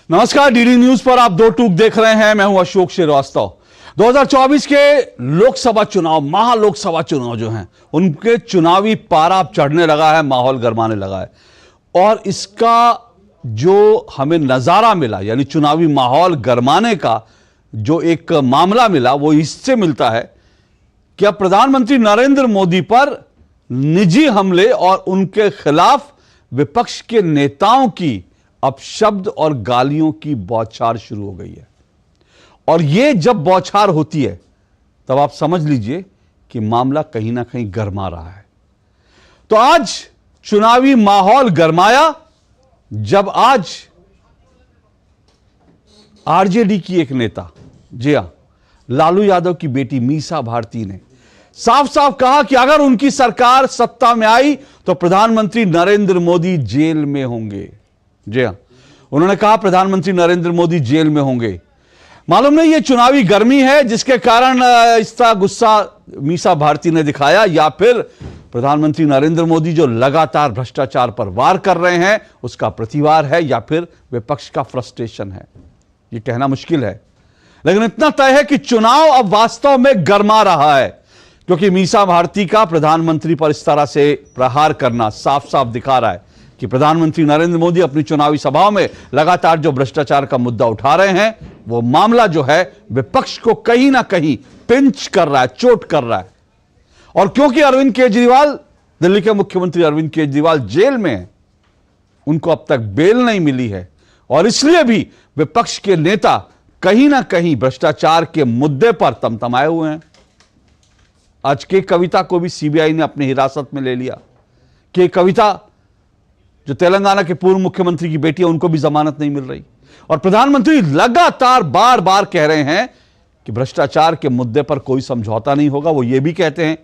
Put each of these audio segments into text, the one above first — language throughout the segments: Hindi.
नमस्कार, डीडी न्यूज पर आप दो टूक देख रहे हैं। मैं हूं अशोक श्रीवास्तव। 2024 के लोकसभा चुनाव, महालोकसभा चुनाव जो हैं, उनके चुनावी पारा चढ़ने लगा है, माहौल गरमाने लगा है। और इसका जो हमें नजारा मिला, यानी चुनावी माहौल गरमाने का जो एक मामला मिला, वो इससे मिलता है कि अब प्रधानमंत्री नरेंद्र मोदी पर निजी हमले और उनके खिलाफ विपक्ष के नेताओं की अपशब्द और गालियों की बौछार शुरू हो गई है। और यह जब बौछार होती है तब आप समझ लीजिए कि मामला कहीं ना कहीं गरमा रहा है। तो आज चुनावी माहौल गरमाया जब आज आरजेडी की एक नेता, जी हां, लालू यादव की बेटी मीसा भारती ने साफ साफ कहा कि अगर उनकी सरकार सत्ता में आई तो प्रधानमंत्री नरेंद्र मोदी जेल में होंगे। जी हां, उन्होंने कहा प्रधानमंत्री नरेंद्र मोदी जेल में होंगे। मालूम नहीं ये चुनावी गर्मी है जिसके कारण इसका गुस्सा मीसा भारती ने दिखाया, या फिर प्रधानमंत्री नरेंद्र मोदी जो लगातार भ्रष्टाचार पर वार कर रहे हैं उसका प्रतिवार है, या फिर विपक्ष का फ्रस्ट्रेशन है। यह कहना मुश्किल है, लेकिन इतना तय है कि चुनाव अब वास्तव में गरमा रहा है, क्योंकि मीसा भारती का प्रधानमंत्री पर इस तरह से प्रहार करना साफ साफ दिखा रहा है कि प्रधानमंत्री नरेंद्र मोदी अपनी चुनावी सभाओं में लगातार जो भ्रष्टाचार का मुद्दा उठा रहे हैं, वो मामला जो है विपक्ष को कहीं ना कहीं पिंच कर रहा है, चोट कर रहा है। और क्योंकि अरविंद केजरीवाल, दिल्ली के मुख्यमंत्री अरविंद केजरीवाल जेल में हैं, उनको अब तक बेल नहीं मिली है, और इसलिए भी विपक्ष के नेता कहीं ना कहीं भ्रष्टाचार के मुद्दे पर तमतमाए हुए हैं। आज के कविता को भी सीबीआई ने अपनी हिरासत में ले लिया। के कविता जो तेलंगाना के पूर्व मुख्यमंत्री की बेटी है, उनको भी जमानत नहीं मिल रही। और प्रधानमंत्री लगातार बार बार कह रहे हैं कि भ्रष्टाचार के मुद्दे पर कोई समझौता नहीं होगा। वो ये भी कहते हैं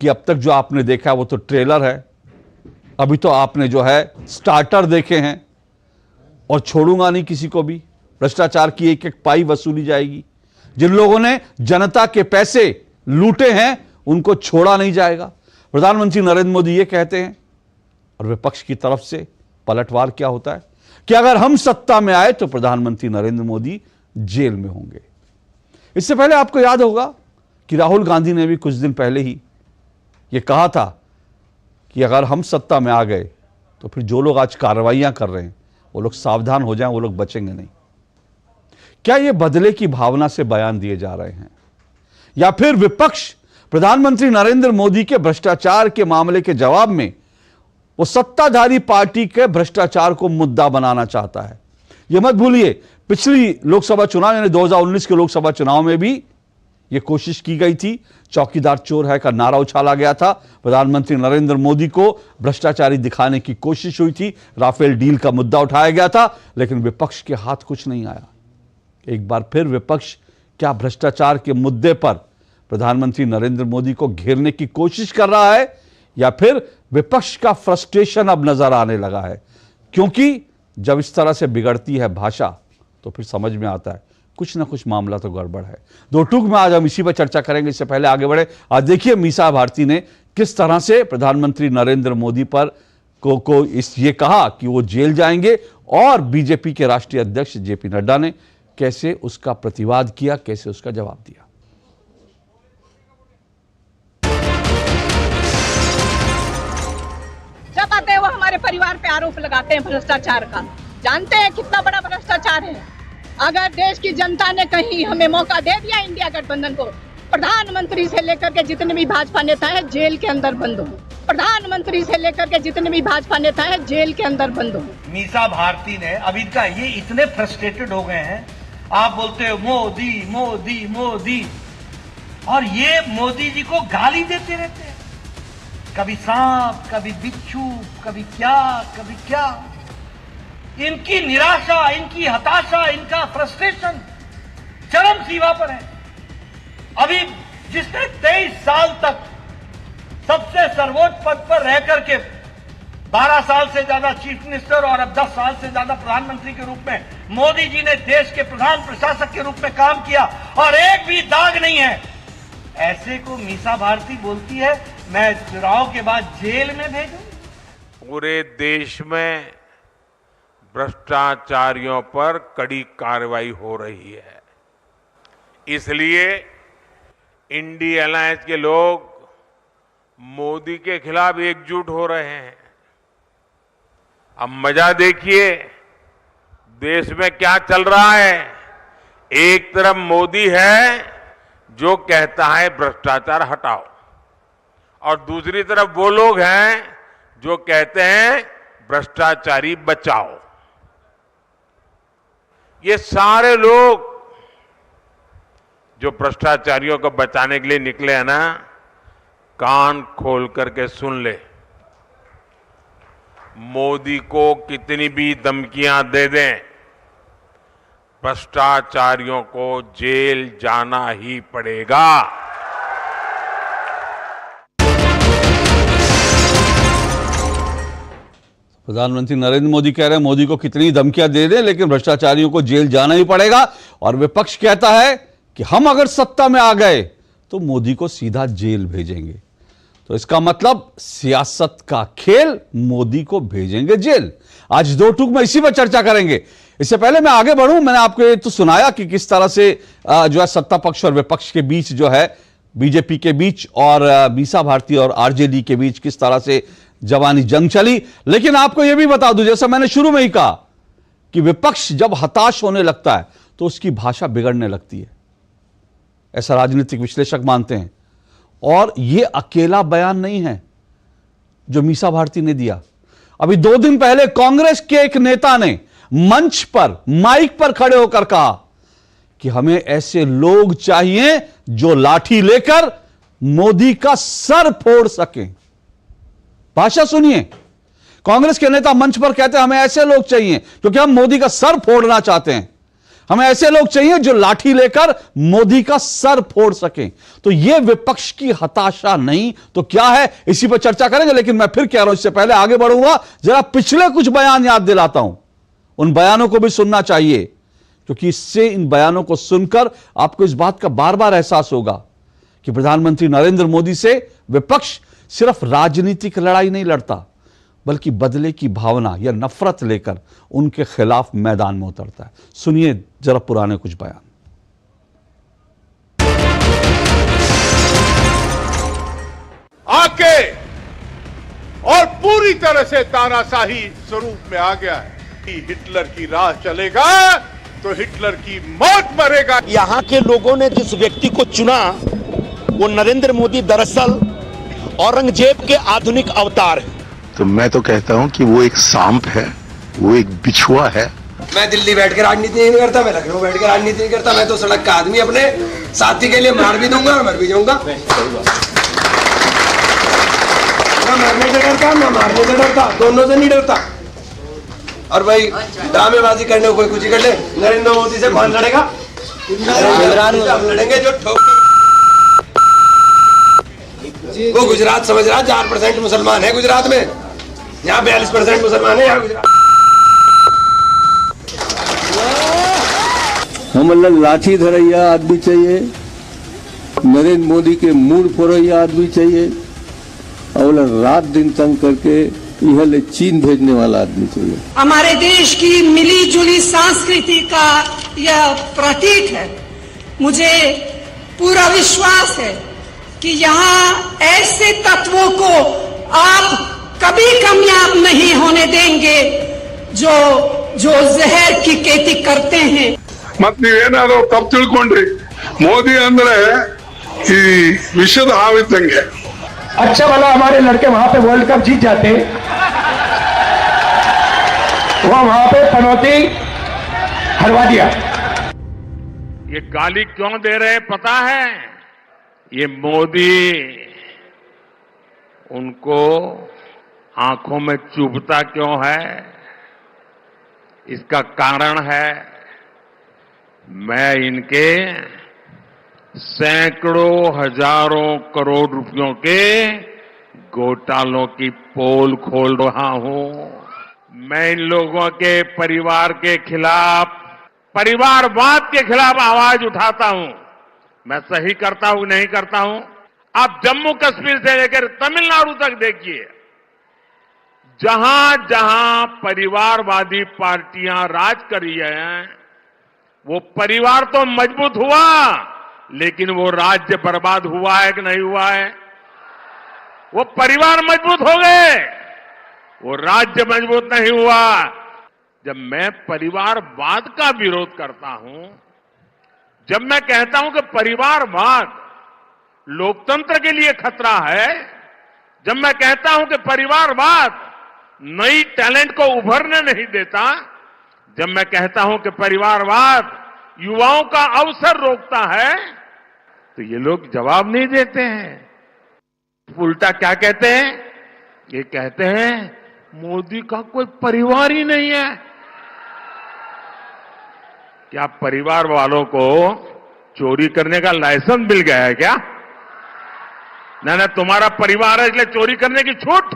कि अब तक जो आपने देखा वो तो ट्रेलर है, अभी तो आपने जो है स्टार्टर देखे हैं, और छोड़ूंगा नहीं किसी को भी। भ्रष्टाचार की एक एक पाई वसूली जाएगी। जिन लोगों ने जनता के पैसे लूटे हैं उनको छोड़ा नहीं जाएगा। प्रधानमंत्री नरेंद्र मोदी ये कहते हैं, और विपक्ष की तरफ से पलटवार क्या होता है कि अगर हम सत्ता में आए तो प्रधानमंत्री नरेंद्र मोदी जेल में होंगे। इससे पहले आपको याद होगा कि राहुल गांधी ने भी कुछ दिन पहले ही यह कहा था कि अगर हम सत्ता में आ गए तो फिर जो लोग आज कार्रवाइयां कर रहे हैं वो लोग सावधान हो जाएं, वो लोग बचेंगे नहीं। क्या ये बदले की भावना से बयान दिए जा रहे हैं, या फिर विपक्ष प्रधानमंत्री नरेंद्र मोदी के भ्रष्टाचार के मामले के जवाब में वो सत्ताधारी पार्टी के भ्रष्टाचार को मुद्दा बनाना चाहता है? यह मत भूलिए, पिछली लोकसभा चुनाव यानी 2019 के लोकसभा चुनाव में भी यह कोशिश की गई थी। चौकीदार चोर है का नारा उछाला गया था। प्रधानमंत्री नरेंद्र मोदी को भ्रष्टाचारी दिखाने की कोशिश हुई थी। राफेल डील का मुद्दा उठाया गया था, लेकिन विपक्ष के हाथ कुछ नहीं आया। एक बार फिर विपक्ष क्या भ्रष्टाचार के मुद्दे पर प्रधानमंत्री नरेंद्र मोदी को घेरने की कोशिश कर रहा है, या फिर विपक्ष का फ्रस्ट्रेशन अब नजर आने लगा है? क्योंकि जब इस तरह से बिगड़ती है भाषा तो फिर समझ में आता है कुछ ना कुछ मामला तो गड़बड़ है। दो टूक में आज हम इसी पर चर्चा करेंगे। इससे पहले आगे बढ़े, आज देखिए मीसा भारती ने किस तरह से प्रधानमंत्री नरेंद्र मोदी पर ये कहा कि वो जेल जाएंगे, और बीजेपी के राष्ट्रीय अध्यक्ष जेपी नड्डा ने कैसे उसका प्रतिवाद किया, कैसे उसका जवाब दिया। जब आते हैं वो हमारे परिवार पे आरोप लगाते हैं भ्रष्टाचार का। जानते हैं कितना बड़ा भ्रष्टाचार है। अगर देश की जनता ने कहीं हमें मौका दे दिया इंडिया गठबंधन को, प्रधानमंत्री से लेकर के जितने भी भाजपा नेता हैं जेल के अंदर बंद हो। प्रधानमंत्री से लेकर के जितने भी भाजपा नेता हैं जेल के अंदर बंद हो। मीसा भारती ने अभी का ये इतने फ्रस्ट्रेटेड हो गए हैं। आप बोलते हो मोदी मोदी मोदी, और ये मोदी जी को गाली देते रहते हैं। कभी सांप, कभी बिच्छू, कभी क्या। इनकी निराशा, इनकी हताशा, इनका फ्रस्ट्रेशन चरम सीमा पर है। अभी जिसने 23 साल तक सबसे सर्वोच्च पद पर रह करके 12 साल से ज्यादा चीफ मिनिस्टर और अब 10 साल से ज्यादा प्रधानमंत्री के रूप में मोदी जी ने देश के प्रधान प्रशासक के रूप में काम किया, और एक भी दाग नहीं है। ऐसे को मीसा भारती बोलती है मैं चुनाव के बाद जेल में भेजूं। पूरे देश में भ्रष्टाचारियों पर कड़ी कार्रवाई हो रही है। इसलिए इंडी अलायंस के लोग मोदी के खिलाफ एकजुट हो रहे हैं। अब मजा देखिए देश में क्या चल रहा है। एक तरफ मोदी है जो कहता है भ्रष्टाचार हटाओ, और दूसरी तरफ वो लोग हैं जो कहते हैं भ्रष्टाचारी बचाओ। ये सारे लोग जो भ्रष्टाचारियों को बचाने के लिए निकले हैं ना, कान खोल करके सुन ले। मोदी को कितनी भी धमकियां दे दें, भ्रष्टाचारियों को जेल जाना ही पड़ेगा। प्रधानमंत्री नरेंद्र मोदी कह रहे हैं मोदी को कितनी धमकियां दे दें लेकिन भ्रष्टाचारियों को जेल जाना ही पड़ेगा, और विपक्ष कहता है कि हम अगर सत्ता में आ गए तो मोदी को सीधा जेल भेजेंगे। तो इसका मतलब सियासत का खेल, मोदी को भेजेंगे जेल। आज दो टूक में इसी पर चर्चा करेंगे। इससे पहले मैं आगे बढ़ूं, मैंने आपको ये तो सुनाया कि किस तरह से जो है सत्ता पक्ष और विपक्ष के बीच जो है, बीजेपी के बीच और मीसा भारती और आरजेडी के बीच किस तरह से जवानी जंग चली। लेकिन आपको यह भी बता दूं, जैसा मैंने शुरू में ही कहा कि विपक्ष जब हताश होने लगता है तो उसकी भाषा बिगड़ने लगती है, ऐसा राजनीतिक विश्लेषक मानते हैं। और यह अकेला बयान नहीं है जो मीसा भारती ने दिया। अभी 2 दिन पहले कांग्रेस के एक नेता ने मंच पर, माइक पर खड़े होकर कहा कि हमें ऐसे लोग चाहिए जो लाठी लेकर मोदी का सर फोड़ सकें। भाषा सुनिए, कांग्रेस के नेता मंच पर कहते हैं हमें ऐसे लोग चाहिए क्योंकि हम मोदी का सर फोड़ना चाहते हैं। हमें ऐसे लोग चाहिए जो लाठी लेकर मोदी का सर फोड़ सकें। तो यह विपक्ष की हताशा नहीं तो क्या है, इसी पर चर्चा करेंगे। लेकिन मैं फिर कह रहा हूं, इससे पहले आगे बढ़ूंगा, जरा पिछले कुछ बयान याद दिलाता हूं। उन बयानों को भी सुनना चाहिए क्योंकि इससे, इन बयानों को सुनकर आपको इस बात का बार बार एहसास होगा कि प्रधानमंत्री नरेंद्र मोदी से विपक्ष सिर्फ राजनीतिक लड़ाई नहीं लड़ता, बल्कि बदले की भावना या नफरत लेकर उनके खिलाफ मैदान में उतरता है। सुनिए जरा पुराने कुछ बयान। आके और पूरी तरह से तानाशाही स्वरूप में आ गया है कि हिटलर की राह चलेगा तो हिटलर की मौत मरेगा। यहाँ के लोगों ने जिस व्यक्ति को चुना वो नरेंद्र मोदी दरअसल औरंगजेब के आधुनिक अवतार है। तो मैं तो कहता हूं कि वो एक सांप है, वो एक बिछुआ है। मैं दिल्ली बैठ के राजनीति नहीं करता, मैं लखनऊ बैठ के राजनीति नहीं करता, मैं तो सड़क का आदमी, अपने साथी के लिए मार भी दूंगा और मर भी जाऊंगा। ना मरने से डरता, ना मारने से डरता, दोनों से नहीं डरता। और भाई ड्रामेबाजी करने को कोई कुछ ही कर ले, नरेंद्र मोदी से कौन लड़ेगा? हम लड़ेंगे जो ठोक। वो गुजरात समझ रहा 4% मुसलमान है गुजरात में, यहाँ 42% मुसलमान है यहाँ गुजरात। हम लाठी धरैया आदमी चाहिए, नरेंद्र मोदी के मूड फोरैया आदमी चाहिए, और रात दिन तंग करके यह चीन भेजने वाला आदमी चाहिए। हमारे देश की मिली जुली संस्कृति का यह प्रतीक है। मुझे पूरा विश्वास है कि यहाँ ऐसे तत्वों को आप कभी कामयाब नहीं होने देंगे जो जहर की खेती करते हैं। मत ನೀವೇನಾದರೂ ತಪ್ಪು ತಿಳ್ಕೊಂಡ್ರಿ, ಮೋದಿ ಅಂದ್ರೆ ಈ ವಿಷದ ಹಾವಿದ್ದಂಗೆ। अच्छा वाला हमारे लड़के वहां पे वर्ल्ड कप जीत जाते, वो वहां पे पनौती हरवा दिया। ये गाली क्यों दे रहे पता है? ये मोदी उनको आंखों में चुभता क्यों है? इसका कारण है मैं इनके सैकड़ों हजारों करोड़ रुपयों के घोटालों की पोल खोल रहा हूं। मैं इन लोगों के परिवार के खिलाफ, परिवारवाद के खिलाफ आवाज उठाता हूं। मैं सही करता हूं नहीं करता हूं? आप जम्मू कश्मीर से लेकर तमिलनाडु तक देखिए, जहां जहां परिवारवादी पार्टियां राज कर रही हैं, वो परिवार तो मजबूत हुआ, लेकिन वो राज्य बर्बाद हुआ है कि नहीं हुआ है? वो परिवार मजबूत हो गए, वो राज्य मजबूत नहीं हुआ। जब मैं परिवारवाद का विरोध करता हूं, जब मैं कहता हूं कि परिवारवाद लोकतंत्र के लिए खतरा है, जब मैं कहता हूं कि परिवारवाद नई टैलेंट को उभरने नहीं देता, जब मैं कहता हूं कि परिवारवाद युवाओं का अवसर रोकता है, तो ये लोग जवाब नहीं देते हैं। उल्टा क्या कहते हैं? ये कहते हैं मोदी का कोई परिवार ही नहीं है। क्या परिवार वालों को चोरी करने का लाइसेंस मिल गया है क्या? ना तुम्हारा परिवार है इसलिए चोरी करने की छूट।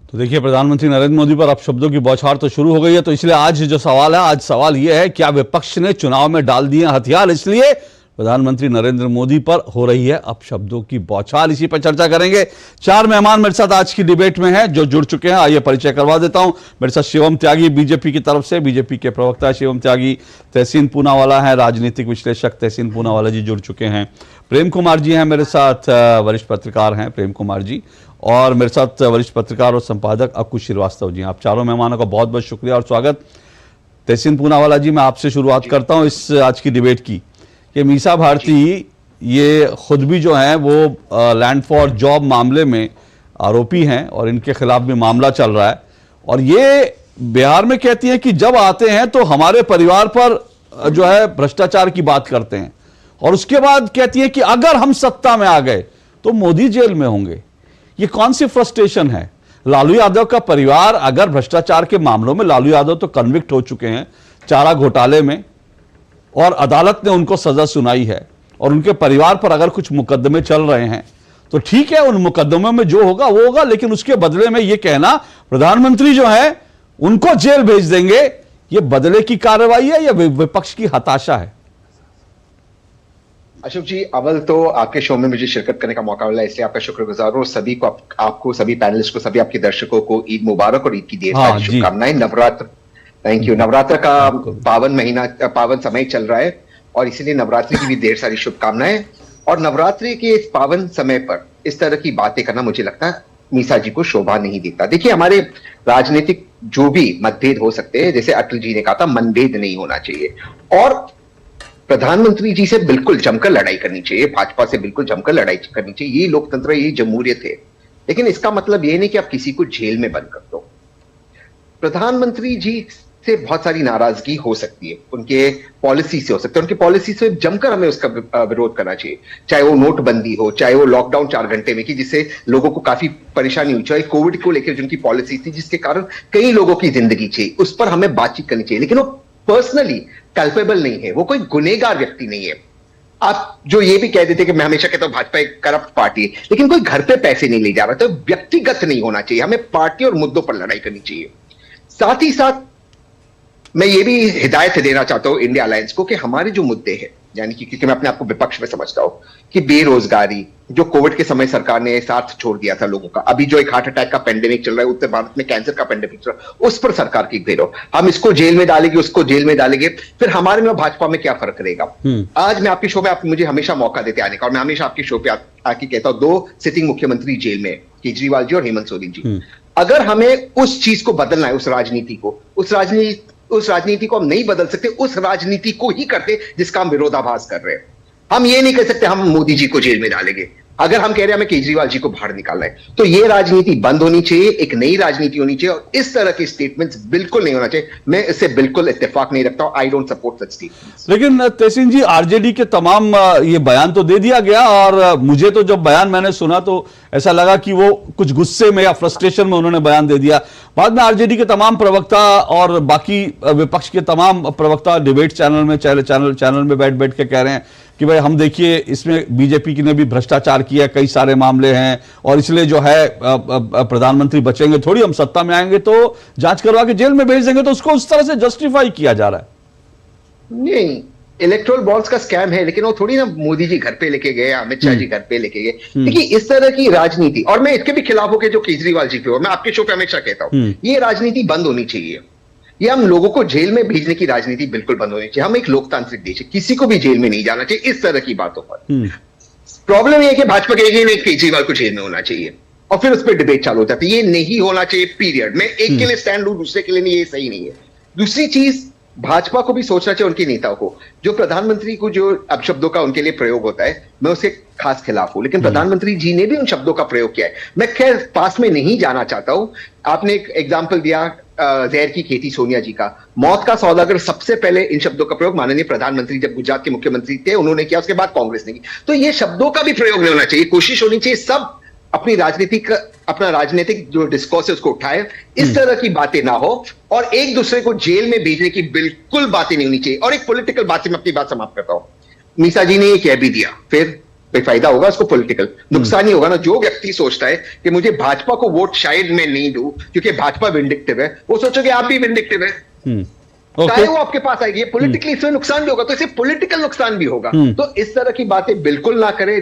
तो देखिए, प्रधानमंत्री नरेंद्र मोदी पर अब शब्दों की बौछार तो शुरू हो गई है। तो इसलिए आज जो सवाल है, आज सवाल यह है, क्या विपक्ष ने चुनाव में डाल दिए हथियार, इसलिए प्रधानमंत्री नरेंद्र मोदी पर हो रही है अब शब्दों की बौछार। इसी पर चर्चा करेंगे। 4 मेहमान मेरे साथ आज की डिबेट में हैं जो जुड़ चुके हैं। आइए परिचय करवा देता हूं। मेरे साथ शिवम त्यागी बीजेपी की तरफ से, बीजेपी के प्रवक्ता शिवम त्यागी। तहसीन पूनावाला हैं, राजनीतिक विश्लेषक तहसीन पूनावाला जी जुड़ चुके हैं। प्रेम कुमार जी हैं मेरे साथ, वरिष्ठ पत्रकार हैं प्रेम कुमार जी। और मेरे साथ वरिष्ठ पत्रकार और संपादक अक्कू श्रीवास्तव जी। आप चारों मेहमानों का बहुत बहुत शुक्रिया और स्वागत। तहसीन पूनावाला जी, मैं आपसे शुरुआत करता हूं इस आज की डिबेट की कि मीसा भारती ये खुद भी जो हैं वो लैंड फॉर जॉब मामले में आरोपी हैं और इनके खिलाफ भी मामला चल रहा है, और ये बिहार में कहती हैं कि जब आते हैं तो हमारे परिवार पर जो है भ्रष्टाचार की बात करते हैं, और उसके बाद कहती हैं कि अगर हम सत्ता में आ गए तो मोदी जेल में होंगे। ये कौन सी फ्रस्ट्रेशन है? लालू यादव का परिवार अगर भ्रष्टाचार के मामलों में, लालू यादव तो कन्विक्ट हो चुके हैं चारा घोटाले में और अदालत ने उनको सजा सुनाई है, और उनके परिवार पर अगर कुछ मुकदमे चल रहे हैं तो ठीक है, उन मुकदमों में जो होगा वो होगा, लेकिन उसके बदले में ये कहना प्रधानमंत्री जो है उनको जेल भेज देंगे, ये बदले की कार्रवाई है या विपक्ष की हताशा है? अशोक जी, अव्वल तो आपके शो में मुझे शिरकत करने का मौका मिला, इसलिए आपका शुक्रगुजार हूं। सभी को, आपको सभी पैनलिस्ट को, सभी आपके दर्शकों को ईद मुबारक और ईद की ढेर सारी शुभकामनाएं। Navratra, thank you. नवरात्र का पावन महीना, पावन समय चल रहा है और इसीलिए नवरात्रि की भी ढेर सारी शुभकामनाएं। और नवरात्रि के इस पावन समय पर इस तरह की बातें करना मुझे लगता है मीसा जी को शोभा नहीं देता। देखिए, हमारे राजनीतिक जो भी मतभेद हो सकते हैं, जैसे अटल जी ने कहा था, मनभेद नहीं होना चाहिए, और प्रधानमंत्री जी से बिल्कुल जमकर लड़ाई करनी चाहिए, भाजपा से बिल्कुल जमकर लड़ाई करनी चाहिए। ये लोकतंत्र, ये जमहूरियत है। लेकिन इसका मतलब ये नहीं कि आप किसी को जेल में बंद कर दो। प्रधानमंत्री जी से बहुत सारी नाराजगी हो सकती है, उनके पॉलिसी से हो सकता है, उनकी पॉलिसी से जमकर हमें उसका विरोध करना चाहिए। चाहे वो नोटबंदी हो, चाहे वो लॉकडाउन 4 घंटे में की जिससे लोगों को काफी परेशानी हुई, चाहे कोविड को लेकर जिनकी पॉलिसी थी जिसके कारण कई लोगों की जिंदगी चाहिए, उस पर हमें बातचीत करनी चाहिए। लेकिन वो पर्सनली कल्पेबल नहीं है, वो कोई गुनहगार व्यक्ति नहीं है। आप जो ये भी कह देते कि मैं हमेशा कहता हूं भाजपा एक करप्ट पार्टी है, लेकिन कोई घर पे पैसे नहीं ले जा रहा, तो व्यक्तिगत नहीं होना चाहिए, हमें पार्टी और मुद्दों पर लड़ाई करनी चाहिए। साथ ही साथ मैं ये भी हिदायत देना चाहता हूं इंडिया अलायंस को कि हमारे जो मुद्दे हैं, यानी कि क्योंकि मैं अपने आप को विपक्ष में समझता हूं, कि बेरोजगारी, जो कोविड के समय सरकार ने साथ छोड़ दिया था लोगों का, अभी जो एक हार्ट अटैक का पेंडेमिक चल रहा है, उत्तर भारत में कैंसर का पेंडेमिक चल रहा है, उस पर सरकार की घेरो, हम इसको जेल में डालेंगे, उसको जेल में डालेंगे, फिर हमारे में भाजपा में क्या फर्क रहेगा? आज मैं आपके शो में, आप मुझे हमेशा मौका देते आने का, और मैं हमेशा आपके शो पे आके कहता हूं 2 सिटिंग मुख्यमंत्री जेल में, केजरीवाल जी और हेमंत सोरेन जी। अगर हमें उस चीज को बदलना है, उस राजनीति को, उस राजनीति को हम नहीं बदल सकते, उस राजनीति को ही करते जिसका हम विरोधाभास कर रहे हैं। हम ये नहीं कह सकते हम मोदी जी को जेल में डालेंगे। अगर हम कह रहे हैं हमें केजरीवाल जी को बाहर निकालना है, तो ये राजनीति बंद होनी चाहिए, एक नई राजनीति होनी चाहिए, और इस तरह के स्टेटमेंट्स बिल्कुल नहीं होना चाहिए। मैं इससे बिल्कुल इत्तेफाक नहीं रखता हूं। I don't support such statements. लेकिन तहसीन जी, आरजेडी के तमाम ये बयान तो दे दिया गया, और मुझे तो जब बयान मैंने सुना तो ऐसा लगा कि वो कुछ गुस्से में या फ्रस्ट्रेशन में उन्होंने बयान दे दिया। बाद में आरजेडी के तमाम प्रवक्ता और बाकी विपक्ष के तमाम प्रवक्ता डिबेट चैनल में चैनल में बैठ के कह रहे हैं कि भाई हम देखिए, इसमें बीजेपी ने भी भ्रष्टाचार किया, कई सारे मामले हैं, और इसलिए जो है प्रधानमंत्री बचेंगे थोड़ी, हम सत्ता में आएंगे तो जांच करवा के जेल में भेज देंगे, तो उसको उस तरह से जस्टिफाई किया जा रहा है। नहीं, इलेक्ट्रोल बॉन्ड्स का स्कैम है, लेकिन वो थोड़ी ना मोदी जी घर पे लेके गए, अमित शाह जी घर पे लेके गए। देखिए इस तरह की राजनीति, और मैं इसके भी खिलाफ हूं कि जो केजरीवाल जी पे हो, मैं आपके शो पे हमेशा कहता हूं ये राजनीति बंद होनी चाहिए। ये हम लोगों को जेल में भेजने की राजनीति बिल्कुल बंद होनी चाहिए। हम एक लोकतांत्रिक देश है, किसी को भी जेल में नहीं जाना चाहिए इस तरह की बातों पर। प्रॉब्लम यह है कि भाजपा कहेगी नहीं केजरीवाल को जेल में होना चाहिए और फिर उस पर डिबेट चालू हो जाती है। ये नहीं होना चाहिए पीरियड। मैं एक के लिए स्टैंड लूं, दूसरे के लिए नहीं, ये सही नहीं है। दूसरी चीज, भाजपा को भी सोचना चाहिए, उनके नेताओं को, जो प्रधानमंत्री को जो अपशब्दों का उनके लिए प्रयोग होता है, मैं उसके खास खिलाफ हूं, लेकिन प्रधानमंत्री जी ने भी उन शब्दों का प्रयोग किया है। मैं खैर पास में नहीं जाना चाहता हूं। आपने एक एग्जाम्पल दिया जहर की खेती सोनिया जी का, मौत का सौदागर, सबसे पहले इन शब्दों का प्रयोग माननीय प्रधानमंत्री जब गुजरात के मुख्यमंत्री थे उन्होंने किया, उसके बाद कांग्रेस ने की। तो ये शब्दों का भी प्रयोग नहीं होना चाहिए। कोशिश होनी चाहिए सब अपनी अपना राजनीतिक जो डिस्कोर्स है उसको उठाए, इस तरह की बातें ना हो, और एक दूसरे को जेल में भेजने की बिल्कुल बातें नहीं होनी चाहिए। और एक पॉलिटिकल बात से मैं अपनी बात समाप्त करता हूं। मीसा जी ने ये कह भी दिया, फिर बेफायदा होगा, उसको पॉलिटिकल नुकसान ही होगा ना। जो व्यक्ति सोचता है कि मुझे भाजपा को वोट शायद मैं नहीं दूं क्योंकि भाजपा विंडिक्टिव है, वो सोचोगे आप भी विंडिक्टिव है, चाहे वो आपके पास आएगी। पॉलिटिकली इसमें नुकसान भी होगा, तो इसे पॉलिटिकल नुकसान भी होगा। तो इस तरह की बातें बिल्कुल ना करें।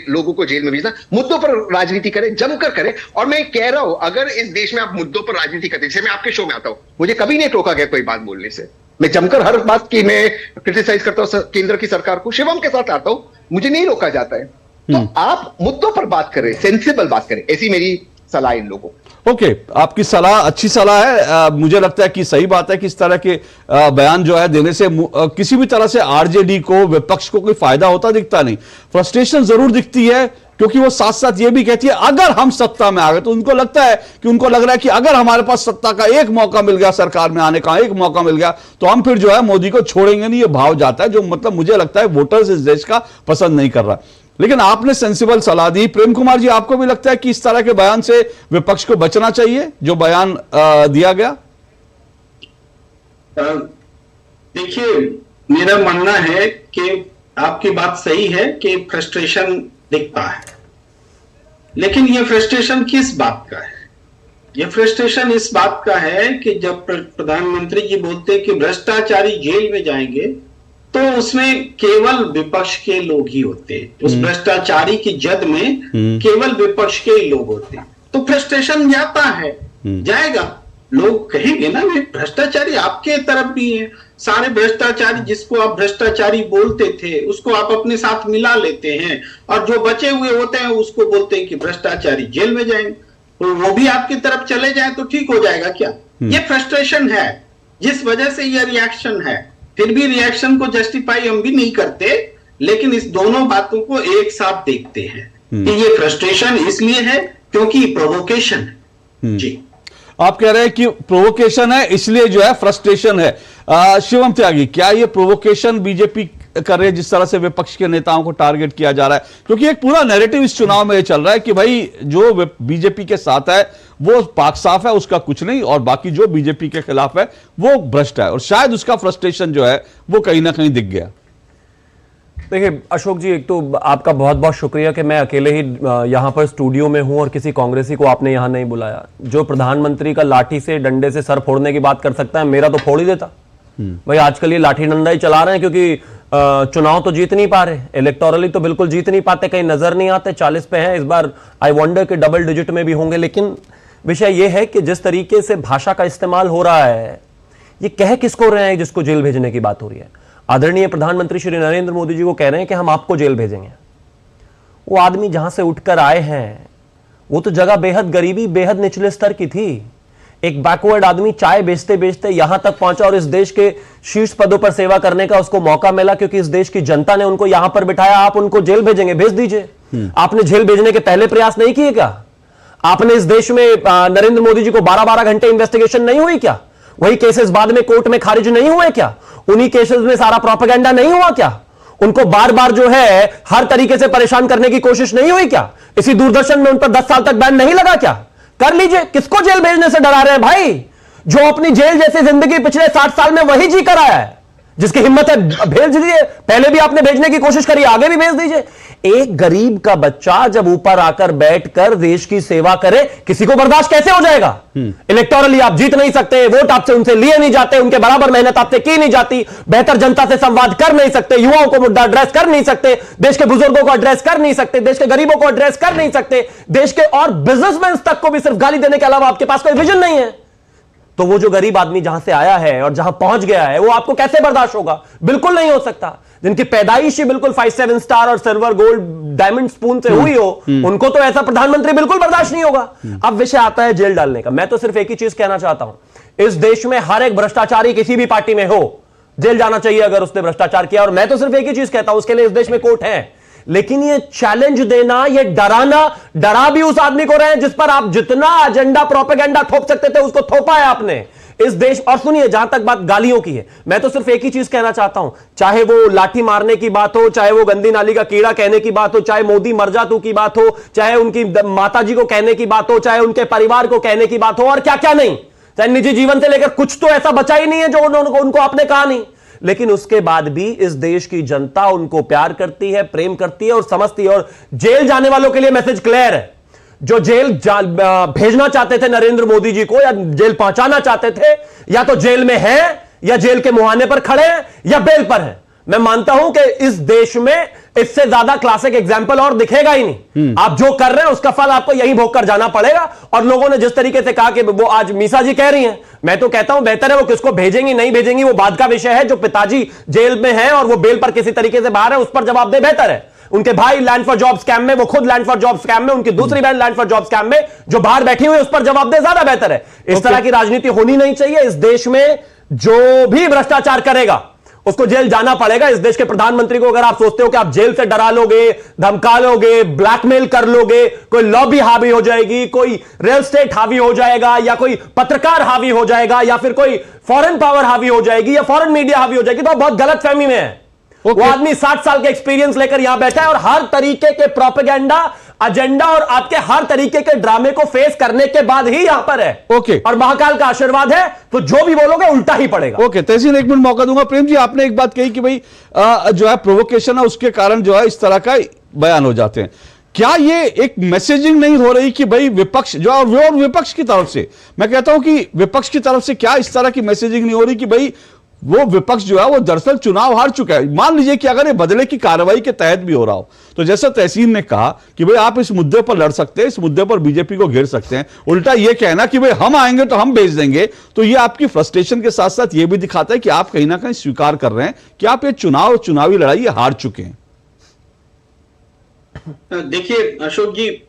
लोगों को जेल में भेजना, मुद्दों पर राजनीति करें, जमकर करें। और मैं कह रहा हूं, अगर इस देश में आप मुद्दों पर राजनीति करते, जैसे मैं आपके शो में आता हूं, मुझे कभी नहीं टोका गया कोई बात बोलने से। मैं जमकर हर बात की मैं क्रिटिसाइज करता हूं केंद्र की सरकार को, शिवम के साथ आता हूं, मुझे नहीं रोका जाता है। तो आप मुद्दों पर बात करें, सेंसिबल बात करें, ऐसी मेरी सलाह इन लोगों को। ओके, आपकी सलाह अच्छी सलाह है। मुझे लगता है कि सही बात है कि इस तरह के बयान जो है देने से किसी भी तरह से आरजेडी को, विपक्ष को कोई फायदा होता दिखता नहीं। फ्रस्ट्रेशन जरूर दिखती है, क्योंकि वो साथ साथ ये भी कहती है अगर हम सत्ता में आ गए, तो उनको लगता है कि उनको लग रहा है कि अगर हमारे पास सत्ता का एक मौका मिल गया, सरकार में आने का एक मौका मिल गया, तो हम फिर जो है मोदी को छोड़ेंगे नहीं। ये भाव जाता है, जो मतलब मुझे लगता है वोटर्स इस देश का पसंद नहीं कर रहा। लेकिन आपने सेंसिबल सलाह दी। प्रेम कुमार जी, आपको भी लगता है कि इस तरह के बयान से विपक्ष को बचना चाहिए जो बयान दिया गया? देखिए, मेरा मानना है कि आपकी बात सही है कि फ्रस्ट्रेशन दिखता है, लेकिन ये फ्रस्ट्रेशन किस बात का है? ये फ्रस्ट्रेशन इस बात का है कि जब प्रधानमंत्री जी बोलते हैं कि भ्रष्टाचारी जेल में जाएंगे, तो उसमें केवल विपक्ष के लोग ही होते हैं। उस भ्रष्टाचारी की जद में केवल विपक्ष के ही लोग होते हैं। तो फ्रस्ट्रेशन जाता है, जाएगा। लोग कहेंगे ना, भ्रष्टाचारी आपके तरफ भी है। सारे भ्रष्टाचारी, जिसको आप भ्रष्टाचारी बोलते थे, उसको आप अपने साथ मिला लेते हैं, और जो बचे हुए होते हैं उसको बोलते हैं कि भ्रष्टाचारी जेल में जाएंगे। तो वो भी आपकी तरफ चले जाए तो ठीक हो जाएगा क्या? ये फ्रस्ट्रेशन है, जिस वजह से ये रिएक्शन है। फिर भी रिएक्शन को जस्टिफाई हम भी नहीं करते, लेकिन इस दोनों बातों को एक साथ देखते हैं कि ये फ्रस्ट्रेशन इसलिए है क्योंकि प्रोवोकेशन है। जी, आप कह रहे हैं कि प्रोवोकेशन है, इसलिए जो है फ्रस्ट्रेशन है। शिवम त्यागी, क्या ये प्रोवोकेशन बीजेपी कर रहे हैं, जिस तरह से विपक्ष के नेताओं को टारगेट किया जा रहा है? क्योंकि एक पूरा नैरेटिव इस चुनाव में ये चल रहा है कि भाई जो बीजेपी के साथ है वो पाक साफ है, उसका कुछ नहीं, और बाकी जो बीजेपी के खिलाफ है वो भ्रष्ट है, और शायद उसका फ्रस्ट्रेशन जो है वो कहीं ना कहीं दिख गया। देखिए अशोक जी, एक तो आपका बहुत बहुत शुक्रिया कि मैं अकेले ही यहाँ पर स्टूडियो में हूँ और किसी कांग्रेसी को आपने यहाँ नहीं बुलाया। जो प्रधानमंत्री का लाठी से, डंडे से सर फोड़ने की बात कर सकता है, मेरा तो फोड़ ही देता। भाई आजकल ये लाठी डंडा ही चला रहे हैं, क्योंकि चुनाव तो जीत नहीं पा रहे, इलेक्टोरली तो बिल्कुल जीत नहीं पाते, कहीं नजर नहीं आते। 40 पे हैं इस बार, आई वंडर कि डबल डिजिट में भी होंगे। लेकिन विषय यह है कि जिस तरीके से भाषा का इस्तेमाल हो रहा है, ये कह किसको रहे हैं जिसको जेल भेजने की बात हो रही है? आदरणीय प्रधानमंत्री श्री नरेंद्र मोदी जी को कह रहे हैं कि हम आपको जेल भेजेंगे। वो आदमी जहां से उठकर आए हैं, वो तो जगह बेहद गरीबी, बेहद निचले स्तर की थी। एक बैकवर्ड आदमी चाय बेचते बेचते यहां तक पहुंचा, और इस देश के शीर्ष पदों पर सेवा करने का उसको मौका मिला, क्योंकि इस देश की जनता ने उनको यहां पर बिठाया। आप उनको जेल भेजेंगे, भेज दीजिए। आपने जेल भेजने के पहले प्रयास नहीं किए क्या? आपने इस देश में नरेंद्र मोदी जी को 12-12 घंटे इन्वेस्टिगेशन नहीं हुई क्या? वही केसेस बाद में कोर्ट में खारिज नहीं हुए क्या? उन्हीं केसेस में सारा प्रोपेगेंडा नहीं हुआ क्या? उनको बार बार जो है हर तरीके से परेशान करने की कोशिश नहीं हुई क्या? इसी दूरदर्शन में उन पर 10 साल तक बैन नहीं लगा क्या? कर लीजिए। किसको जेल भेजने से डरा रहे हैं भाई? जो अपनी जेल जैसी जिंदगी पिछले 60 साल में वही जी कर आया है, जिसकी हिम्मत है भेज दीजिए। पहले भी आपने भेजने की कोशिश करी, आगे भी भेज दीजिए। एक गरीब का बच्चा जब ऊपर आकर बैठकर देश की सेवा करे, किसी को बर्दाश्त कैसे हो जाएगा? इलेक्टोरली आप जीत नहीं सकते, वोट आपसे उनसे लिए नहीं जाते, उनके बराबर मेहनत आपसे की नहीं जाती, बेहतर जनता से संवाद कर नहीं सकते, युवाओं को मुद्दा एड्रेस कर नहीं सकते, देश के बुजुर्गों को एड्रेस कर नहीं सकते, देश के गरीबों को एड्रेस कर नहीं सकते, देश के और बिजनेसमैन तक को भी सिर्फ गाली देने के अलावा आपके पास कोई विजन नहीं है। तो वो जो गरीब आदमी जहां से आया है और जहां पहुंच गया है, वो आपको कैसे बर्दाश्त होगा? बिल्कुल नहीं हो सकता। जिनकी पैदाइश ही बिल्कुल 5-7 स्टार और सिल्वर गोल्ड डायमंड स्पून से हुई हो, उनको तो ऐसा प्रधानमंत्री बिल्कुल बर्दाश्त नहीं होगा। अब विषय आता है जेल डालने का। मैं तो सिर्फ एक ही चीज कहना चाहता हूं, इस देश में हर एक भ्रष्टाचारी किसी भी पार्टी में हो, जेल जाना चाहिए अगर उसने भ्रष्टाचार किया। और मैं तो सिर्फ एक ही चीज कहता हूं, उसके लिए इस देश में कोर्ट है। लेकिन ये चैलेंज देना, ये डराना, डरा भी उस आदमी को रहे हैं जिस पर आप जितना एजेंडा प्रोपेगेंडा थोप सकते थे उसको थोपा है आपने इस देश। और सुनिए, जहां तक बात गालियों की है, मैं तो सिर्फ एक ही चीज कहना चाहता हूं, चाहे वो लाठी मारने की बात हो, चाहे वो गंदी नाली का कीड़ा कहने की बात हो, चाहे मोदी मर जा तू की बात हो, चाहे उनकी माताजी को कहने की बात हो, चाहे उनके परिवार को कहने की बात हो, और क्या क्या नहीं, चाहे निजी जीवन से लेकर कुछ तो ऐसा बचा ही नहीं है जो उनको आपने कहा नहीं। लेकिन उसके बाद भी इस देश की जनता उनको प्यार करती है, प्रेम करती है और समझती है। और जेल जाने वालों के लिए मैसेज क्लियर है। जो जेल भेजना चाहते थे नरेंद्र मोदी जी को, या जेल पहुंचाना चाहते थे, या तो जेल में है, या जेल के मुहाने पर खड़े हैं, या बेल पर हैं। मैं मानता हूं कि इस देश में इससे ज्यादा क्लासिक एग्जाम्पल और दिखेगा ही नहीं। आप जो कर रहे हैं उसका फल आपको यहीं भोग कर जाना पड़ेगा। और लोगों ने जिस तरीके से कहा कि वो आज मीसा जी कह रही हैं, मैं तो कहता हूं बेहतर है वो किसको भेजेंगी नहीं भेजेंगी वो बाद का विषय है। जो पिताजी जेल में है और वो बेल पर किसी तरीके से बाहर है, उस पर जवाब दे बेहतर है। उनके भाई लैंड फॉर जॉब स्कैम में, वो खुद लैंड फॉर जॉब स्कैम में, उनकी दूसरी बहन लैंड फॉर जॉब स्कैम में, जो बाहर बैठी हुई है उस पर जवाब दे, ज्यादा बेहतर है। इस तरह की राजनीति होनी नहीं चाहिए। इस देश में जो भी भ्रष्टाचार करेगा उसको जेल जाना पड़ेगा। इस देश के प्रधानमंत्री को अगर आप सोचते हो कि आप जेल से डरा लोगे, धमका लोगे, ब्लैकमेल कर लोगे, कोई लॉबी हावी हो जाएगी, कोई रियल एस्टेट हावी हो जाएगा, या कोई पत्रकार हावी हो जाएगा, या फिर कोई फॉरेन पावर हावी हो जाएगी, या फॉरेन मीडिया हावी हो जाएगी, तो आप बहुत गलत फहमी में है। वो आदमी 60 साल के एक्सपीरियंस लेकर यहां बैठा है और हर तरीके के प्रोपेगेंडा, एजेंडा और आपके हर तरीके के ड्रामे को फेस करने के बाद ही यहां पर है। ओके, और महाकाल का आशीर्वाद है, तो जो भी बोलोगे उल्टा ही पड़ेगा। ओके, तहसीन एक मिनट मौका दूंगा। प्रेम जी, आपने एक बात कही कि भाई जो है प्रोवोकेशन है, उसके कारण जो है इस तरह का बयान हो जाते हैं। क्या ये एक मैसेजिंग नहीं हो रही कि भाई विपक्ष जो है, विपक्ष की तरफ से, मैं कहता हूं कि विपक्ष की तरफ से क्या इस तरह की मैसेजिंग नहीं हो रही कि भाई वो विपक्ष जो है वो दरअसल चुनाव हार चुका है? मान लीजिए कि अगर ये बदले की कार्रवाई के तहत भी हो रहा हो, तो जैसा तहसीन ने कहा कि भाई आप इस मुद्दे पर लड़ सकते हैं, इस मुद्दे पर बीजेपी को घेर सकते हैं, उल्टा ये कहना कि भाई हम आएंगे तो हम भेज देंगे, तो ये आपकी फ्रस्ट्रेशन के साथ साथ ये भी दिखाता है कि आप कहीं ना कहीं स्वीकार कर रहे हैं कि आप ये चुनावी लड़ाई हार चुके हैं। देखिए अशोक जी,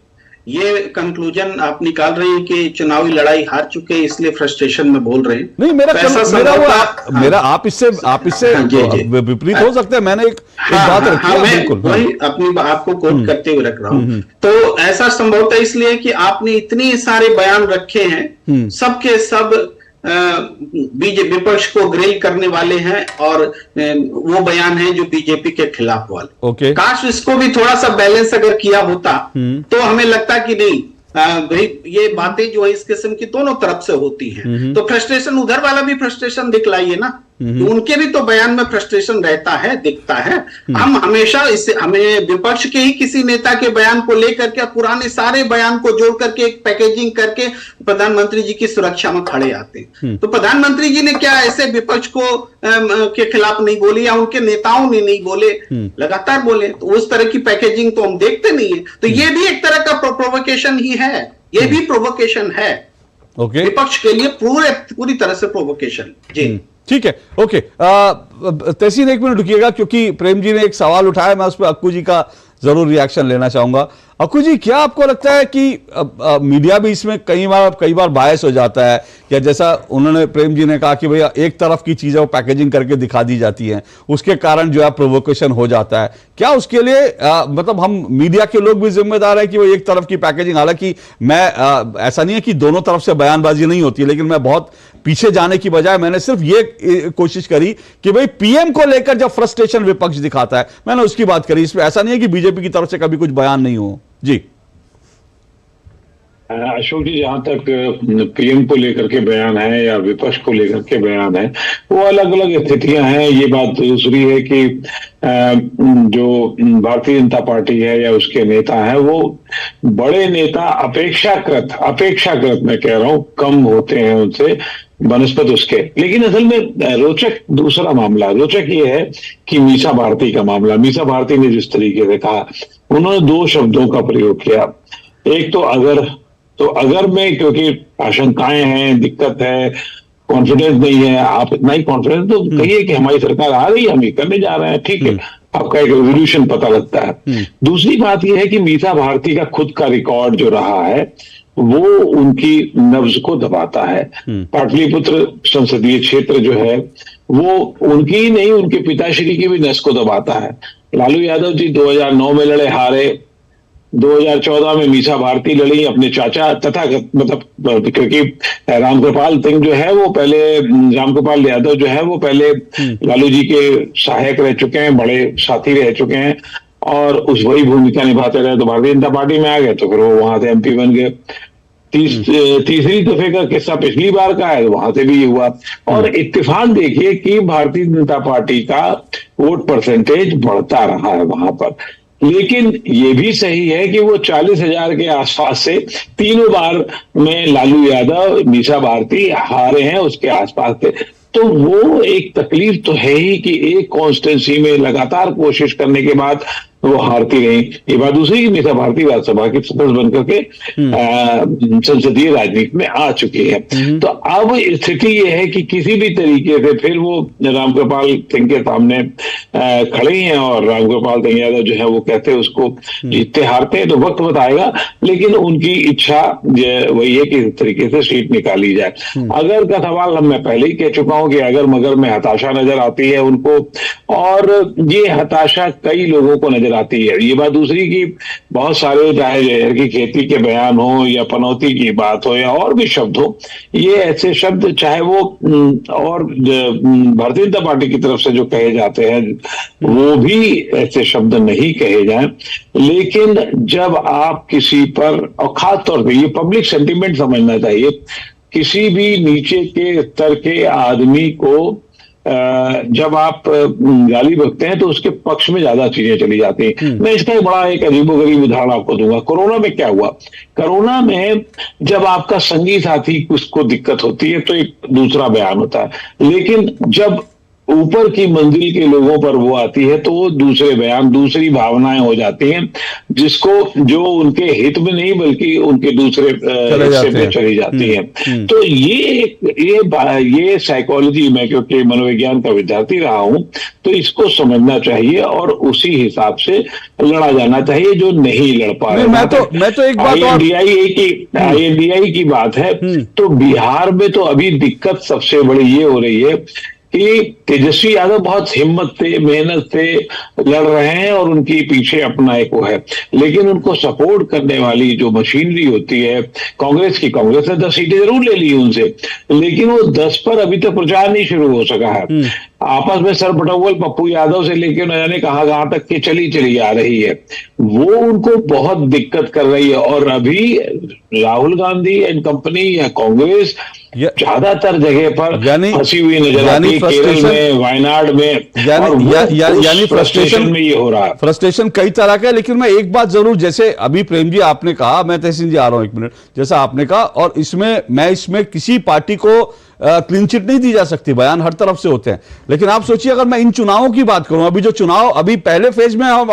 ये कंक्लूजन आप निकाल रहे हैं कि चुनावी लड़ाई हार चुके हैं इसलिए फ्रस्ट्रेशन में बोल रहे हैं। नहीं, मेरा आप इससे विपरीत हो सकता है। मैंने एक बात रखी है, बिल्कुल वही अपनी आपको कोट करते हुए रख रहा हूं। तो ऐसा संभवतः इसलिए कि आपने इतने सारे बयान रखे हैं, सबके सब बीजेपी विपक्ष को ग्रिल करने वाले हैं, और वो बयान है जो बीजेपी के खिलाफ वाले। काश इसको भी थोड़ा सा बैलेंस अगर किया होता तो हमें लगता कि नहीं भाई ये बातें जो है इस किस्म की दोनों तरफ से होती हैं, तो फ्रस्ट्रेशन उधर वाला भी फ्रस्ट्रेशन दिखलाइए ना। तो उनके भी तो बयान में फ्रस्ट्रेशन रहता है, दिखता है। हम हमेशा इसे, हमें विपक्ष के ही किसी नेता के बयान को लेकर के पुराने सारे बयान को जोड़ करके एक पैकेजिंग करके प्रधानमंत्री जी की सुरक्षा में खड़े आते हैं। तो प्रधानमंत्री जी ने क्या ऐसे विपक्ष को के खिलाफ नहीं बोले, या उनके नेताओं ने नहीं बोले, लगातार बोले? तो उस तरह की पैकेजिंग तो हम देखते नहीं है। तो ये भी एक तरह का प्रोवोकेशन ही है, ये भी प्रोवोकेशन है विपक्ष के लिए, पूरी तरह से प्रोवोकेशन। जी ठीक है, ओके। तहसीन एक मिनट रुकिएगा, क्योंकि प्रेम जी ने एक सवाल उठाया, मैं उस पर अक्कू जी का जरूर रिएक्शन लेना चाहूंगा। अक्कू जी, क्या आपको लगता है कि मीडिया भी इसमें कई बार बायस हो जाता है, या जैसा उन्होंने प्रेम जी ने कहा कि भैया एक तरफ की चीजें वो पैकेजिंग करके दिखा दी जाती हैं, उसके कारण जो है प्रोवोकेशन हो जाता है? क्या उसके लिए मतलब हम मीडिया के लोग भी जिम्मेदार है कि वो एक तरफ की पैकेजिंग, हालांकि मैं ऐसा नहीं है कि दोनों तरफ से बयानबाजी नहीं होती है, लेकिन मैं बहुत पीछे जाने की बजाय मैंने सिर्फ ये कोशिश करी कि भाई पीएम को लेकर जब फ्रस्ट्रेशन विपक्ष दिखाता है, मैंने उसकी बात करी। इसमें ऐसा नहीं है कि बीजेपी की तरफ से कभी कुछ बयान नहीं हो। जी अशोक जी, जहां तक पीएम को लेकर के बयान है या विपक्ष को लेकर के बयान है, वो अलग अलग स्थितियां हैं। ये बात दूसरी है कि जो भारतीय जनता पार्टी है या उसके नेता हैं, वो बड़े नेता अपेक्षाकृत मैं कह रहा हूं कम होते हैं उनसे बनस्पत उसके। लेकिन असल में रोचक दूसरा मामला, रोचक ये है कि मीसा भारती का मामला। मीसा भारती ने जिस तरीके से कहा, उन्होंने दो शब्दों का प्रयोग किया। एक तो अगर में, क्योंकि आशंकाएं हैं, दिक्कत है, कॉन्फिडेंस नहीं है, आप इतना ही कॉन्फिडेंस तो कहिए कि हमारी सरकार आ रही है, हम ये करने जा रहे हैं, ठीक है, आपका एक रेजोल्यूशन पता लगता है। दूसरी बात यह है कि मीसा भारती का खुद का रिकॉर्ड जो रहा है वो उनकी नब्ज को दबाता है। पाटलिपुत्र संसदीय क्षेत्र जो है वो उनकी ही नहीं, उनके पिताश्री की भी नस को दबाता है। लालू यादव जी 2009 में लड़े, हारे। 2014 में मीसा भारती लड़ी अपने चाचा तथा मतलब, क्योंकि रामकृपाल सिंह जो है वो पहले, रामकृपाल यादव जो है वो पहले लालू जी के सहायक रह चुके हैं, बड़े साथी रह चुके हैं, और उस वही भूमिका निभाते रहे। तो भारतीय जनता पार्टी में आ गए, तो फिर वो वहां से एमपी बन गए। तीसरी दफे का किस्सा पिछली बार का है, वहां से भी ये हुआ। और इत्तेफाक देखिए कि भारतीय जनता पार्टी का वोट परसेंटेज बढ़ता रहा है वहां पर। लेकिन ये भी सही है कि वो 40,000 के आसपास से तीनों बार में लालू यादव, मीसा भारती हारे हैं, उसके आसपास थे। तो वो एक तकलीफ तो है ही कि एक कॉन्स्टिट्यूंसी में लगातार कोशिश करने के बाद वो हारती रही। ये बात दूसरी कि मीसा भारती राज्यसभा के सदस्य बनकर के संसदीय राजनीति में आ चुकी है। तो अब स्थिति ये है कि किसी भी तरीके से फिर वो रामकृपाल सिंह के सामने खड़े हैं, और रामकृपाल सिंह यादव जो है वो कहते हैं उसको जीतते हारते हैं तो वक्त बताएगा, लेकिन उनकी इच्छा वही है कि इस तरीके से सीट निकाली जाए। अगर का सवाल मैं पहले ही कह चुका हूं कि अगर मगर में हताशा नजर आती है उनको, और ये हताशा कई लोगों को नजर आती है। ये बात दूसरी कि बहुत सारे, चाहे जहर की खेती के बयान हो या पनौती की बात हो या और भी शब्द हो, ये ऐसे शब्द चाहे वो और भारतीय जनता पार्टी की तरफ से जो कहे जाते हैं वो भी ऐसे शब्द नहीं कहे जाएं। लेकिन जब आप किसी पर, और खास तौर पे ये पब्लिक सेंटिमेंट समझना चाहिए, किसी भी नीचे के स्तर के आदमी को जब आप गाली बकते हैं तो उसके पक्ष में ज्यादा चीजें चली जाती हैं। मैं इसका एक अजीबोगरीब उदाहरण आपको दूंगा। कोरोना में क्या हुआ? कोरोना में जब आपका संगी साथी उसको दिक्कत होती है तो एक दूसरा बयान होता है, लेकिन जब ऊपर की मंजिल के लोगों पर वो आती है तो वो दूसरे बयान, दूसरी भावनाएं हो जाती हैं, जिसको जो उनके हित में नहीं बल्कि उनके दूसरे हिस्से पे चली जाती हैं। तो ये साइकोलॉजी, मैं क्योंकि मनोविज्ञान का विद्यार्थी रहा हूं तो इसको समझना चाहिए और उसी हिसाब से लड़ा जाना चाहिए जो नहीं लड़ पा रहे। मैं तो एक बात, INDI की बात है तो बिहार में तो अभी दिक्कत सबसे बड़ी ये हो रही है कि तेजस्वी यादव बहुत हिम्मत से, मेहनत से लड़ रहे हैं और उनके पीछे अपना एक वो है, लेकिन उनको सपोर्ट करने वाली जो मशीनरी होती है कांग्रेस की, कांग्रेस ने 10 सीटें जरूर ले ली उनसे, लेकिन वो 10 पर अभी तक प्रचार नहीं शुरू हो सका है। आपस में सर पटौल पप्पू यादव से लेकर न जाने कहां तक की चली आ रही है, वो उनको बहुत दिक्कत कर रही है। और अभी राहुल गांधी एंड कंपनी या कांग्रेस ज्यादातर जगह पर फंसी हुई नजर आती है, केरल में, वायनाड में, यानी फ्रस्ट्रेशन में ये हो रहा है। फ्रस्ट्रेशन कई तरह का है। लेकिन मैं एक बात जरूर, जैसे अभी प्रेम जी आपने कहा, मैं तहसीन जी आ रहा हूं 1 मिनट, जैसा आपने कहा, और इसमें किसी पार्टी को क्लीन चिट नहीं दी जा सकती, बयान हर तरफ से होते हैं। लेकिन आप सोचिए अगर मैं इन चुनावों की बात करूं, अभी जो चुनाव अभी पहले फेज में हम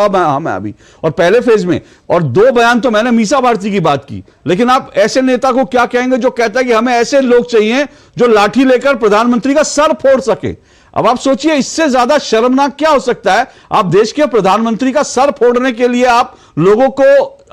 अभी और पहले फेज में, और 2 बयान तो मैंने मीसा भारती की बात की, लेकिन आप ऐसे नेता को क्या कहेंगे जो कहता है कि हमें ऐसे लोग चाहिए जो लाठी लेकर प्रधानमंत्री का सर फोड़ सके। अब आप सोचिए इससे ज्यादा शर्मनाक क्या हो सकता है? आप देश के प्रधानमंत्री का सर फोड़ने के लिए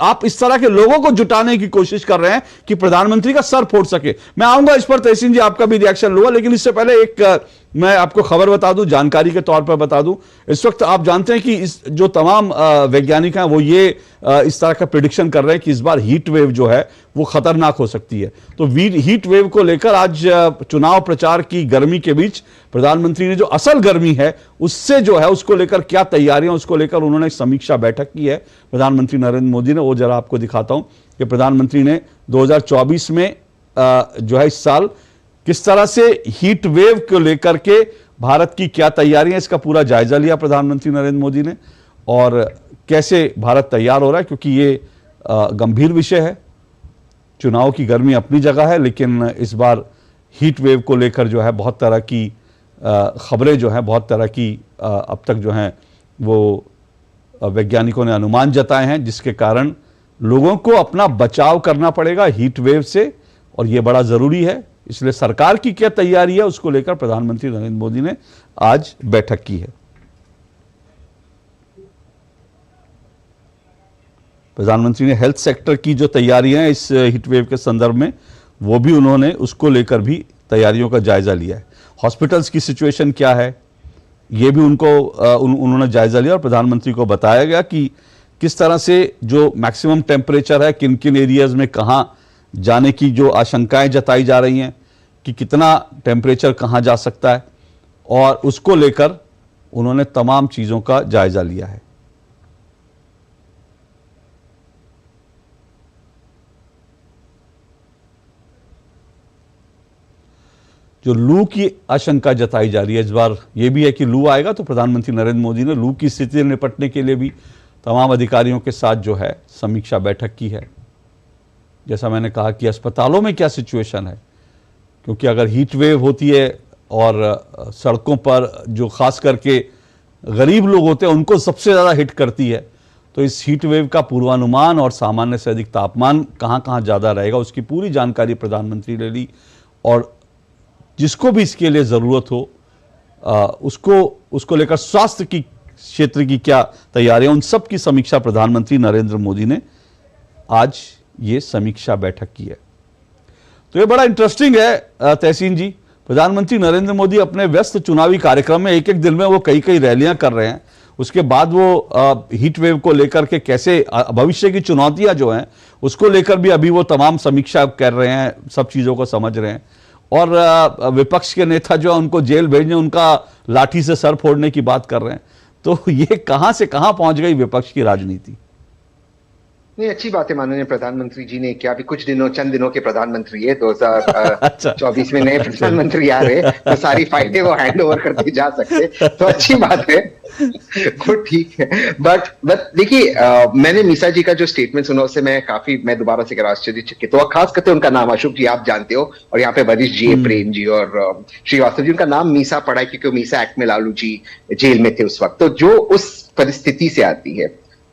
आप इस तरह के लोगों को जुटाने की कोशिश कर रहे हैं कि प्रधानमंत्री का सर फोड़ सके। मैं आऊंगा इस पर, तहसीन जी आपका भी रिएक्शन लूंगा, लेकिन इससे पहले मैं आपको खबर बता दूं, जानकारी के तौर पर बता दूं। इस वक्त आप जानते हैं कि जो तमाम वैज्ञानिक हैं वो ये इस तरह का प्रेडिक्शन कर रहे हैं कि इस बार हीट वेव जो है वो खतरनाक हो सकती है। तो हीट वेव को लेकर आज चुनाव प्रचार की गर्मी के बीच प्रधानमंत्री ने जो असल गर्मी है उससे जो है उसको लेकर क्या तैयारियां, उसको लेकर उन्होंने समीक्षा बैठक की है प्रधानमंत्री नरेंद्र मोदी ने, वो जरा आपको दिखाता हूं। कि प्रधानमंत्री ने 2024 में जो है इस साल किस तरह से हीट वेव को लेकर के भारत की क्या तैयारियां, इसका पूरा जायजा लिया प्रधानमंत्री नरेंद्र मोदी ने, और कैसे भारत तैयार हो रहा है, क्योंकि ये गंभीर विषय है। चुनाव की गर्मी अपनी जगह है, लेकिन इस बार हीट वेव को लेकर जो है बहुत तरह की खबरें जो हैं, बहुत तरह की अब तक जो हैं वो वैज्ञानिकों ने अनुमान जताए हैं, जिसके कारण लोगों को अपना बचाव करना पड़ेगा हीट वेव से, और ये बड़ा ज़रूरी है। इसलिए सरकार की क्या तैयारी है उसको लेकर प्रधानमंत्री नरेंद्र मोदी ने आज बैठक की है। प्रधानमंत्री ने हेल्थ सेक्टर की जो तैयारियां हैं इस हीट वेव के संदर्भ में, वो भी उन्होंने उसको लेकर भी तैयारियों का जायजा लिया है। हॉस्पिटल्स की सिचुएशन क्या है ये भी उन्होंने जायजा लिया, और प्रधानमंत्री को बताया गया कि किस तरह से जो मैक्सिमम टेम्परेचर है, किन किन एरियाज में कहाँ जाने की जो आशंकाएं जताई जा रही हैं, कि कितना टेम्परेचर कहाँ जा सकता है, और उसको लेकर उन्होंने तमाम चीज़ों का जायजा लिया है। जो लू की आशंका जताई जा रही है इस बार, यह भी है कि लू आएगा, तो प्रधानमंत्री नरेंद्र मोदी ने लू की स्थिति से निपटने के लिए भी तमाम अधिकारियों के साथ जो है समीक्षा बैठक की है। जैसा मैंने कहा कि अस्पतालों में क्या सिचुएशन है, क्योंकि अगर हीट वेव होती है और सड़कों पर जो खास करके गरीब लोग होते हैं उनको सबसे ज़्यादा हिट करती है, तो इस हीट वेव का पूर्वानुमान और सामान्य से अधिक तापमान कहाँ कहाँ ज़्यादा रहेगा उसकी पूरी जानकारी प्रधानमंत्री ने ली, और जिसको भी इसके लिए ज़रूरत हो उसको लेकर स्वास्थ्य की क्षेत्र की क्या तैयारियां, उन सब की समीक्षा प्रधानमंत्री नरेंद्र मोदी ने आज ये समीक्षा बैठक की है। तो ये बड़ा इंटरेस्टिंग है तहसीन जी। प्रधानमंत्री नरेंद्र मोदी अपने व्यस्त चुनावी कार्यक्रम में एक एक दिन में वो कई कई रैलियां कर रहे हैं, उसके बाद वो हीट वेव को लेकर के कैसे भविष्य की चुनौतियां जो हैं उसको लेकर भी अभी वो तमाम समीक्षा कर रहे हैं, सब चीज़ों को समझ रहे हैं, और विपक्ष के नेता जो है उनको जेल भेजने, उनका लाठी से सर फोड़ने की बात कर रहे हैं। तो ये कहां से कहां पहुंच गई विपक्ष की राजनीति। नहीं, अच्छी बात है माननीय प्रधानमंत्री जी ने क्या, अभी कुछ दिनों चंद दिनों के प्रधानमंत्री है, 2024 में नए प्रधानमंत्री आ रहे, तो सारी फाइलें वो हैंड ओवर करके जा सकते, तो अच्छी बात है, वो ठीक है। बट देखिए, मैंने मीसा जी का जो स्टेटमेंट सुना उससे मैं दोबारा से आश्चर्यचकित हुआ, खास करके उनका नाम अशोक जी आप जानते हो, और यहाँ पे वरिष्ठ जी प्रेम जी और श्रीवास्तव जी, उनका नाम मीसा पड़ा है क्योंकि मीसा एक्ट में लालू जी जेल में थे उस वक्त। तो जो उस परिस्थिति से आती है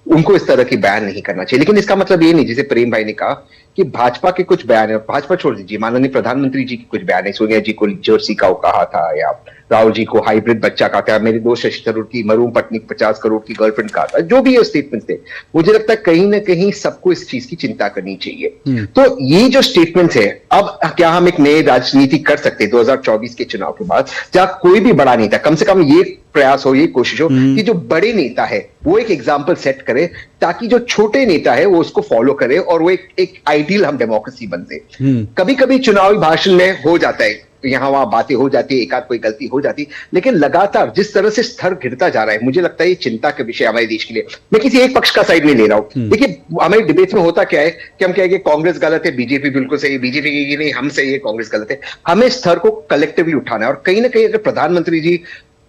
उनको इस तरह की बयान नहीं करना चाहिए, लेकिन इसका मतलब ये नहीं, जैसे प्रेम भाई ने कहा कि भाजपा के कुछ बयान है, भाजपा छोड़ दीजिए, माननीय प्रधानमंत्री जी के कुछ बयान है, सोनिया जी को जर्सी काऊ कहा था, या राहुल जी को हाइब्रिड बच्चा कहा था, मेरे दोस्त शशि थरूर की मरूम पत्नी 50 करोड़ की गर्लफ्रेंड कहा था, जो भी ये स्टेटमेंट थे, मुझे लगता है कहीं ना कहीं सबको इस चीज की चिंता करनी चाहिए। तो ये जो स्टेटमेंट है, अब क्या हम एक नए राजनीति कर सकते हैं 2024 के चुनाव के बाद, जहां कोई भी बड़ा नेता, कम से कम ये प्रयास हो, ये कोशिश हो कि जो बड़े नेता है वो एक एग्जाम्पल सेट करे, ताकि जो छोटे नेता है वो उसको फॉलो करे, और वो एक आइडियल हम डेमोक्रेसी बनते। कभी कभी चुनावी भाषण में हो जाता है, यहां वहां बातें हो जाती है, एक आध कोई गलती हो जाती, लेकिन लगातार जिस तरह से स्तर गिरता जा रहा है, मुझे लगता है ये चिंता का विषय हमारे देश के लिए। मैं किसी एक पक्ष का साइड नहीं ले रहा हूं। देखिए, हमारी डिबेट में होता क्या है कि हम कहेंगे कांग्रेस गलत है, बीजेपी बिल्कुल सही है, बीजेपी की नहीं हम सही है, कांग्रेस गलत है। हमें स्तर को कलेक्टिवली उठाना है, और कहीं ना कहीं अगर प्रधानमंत्री जी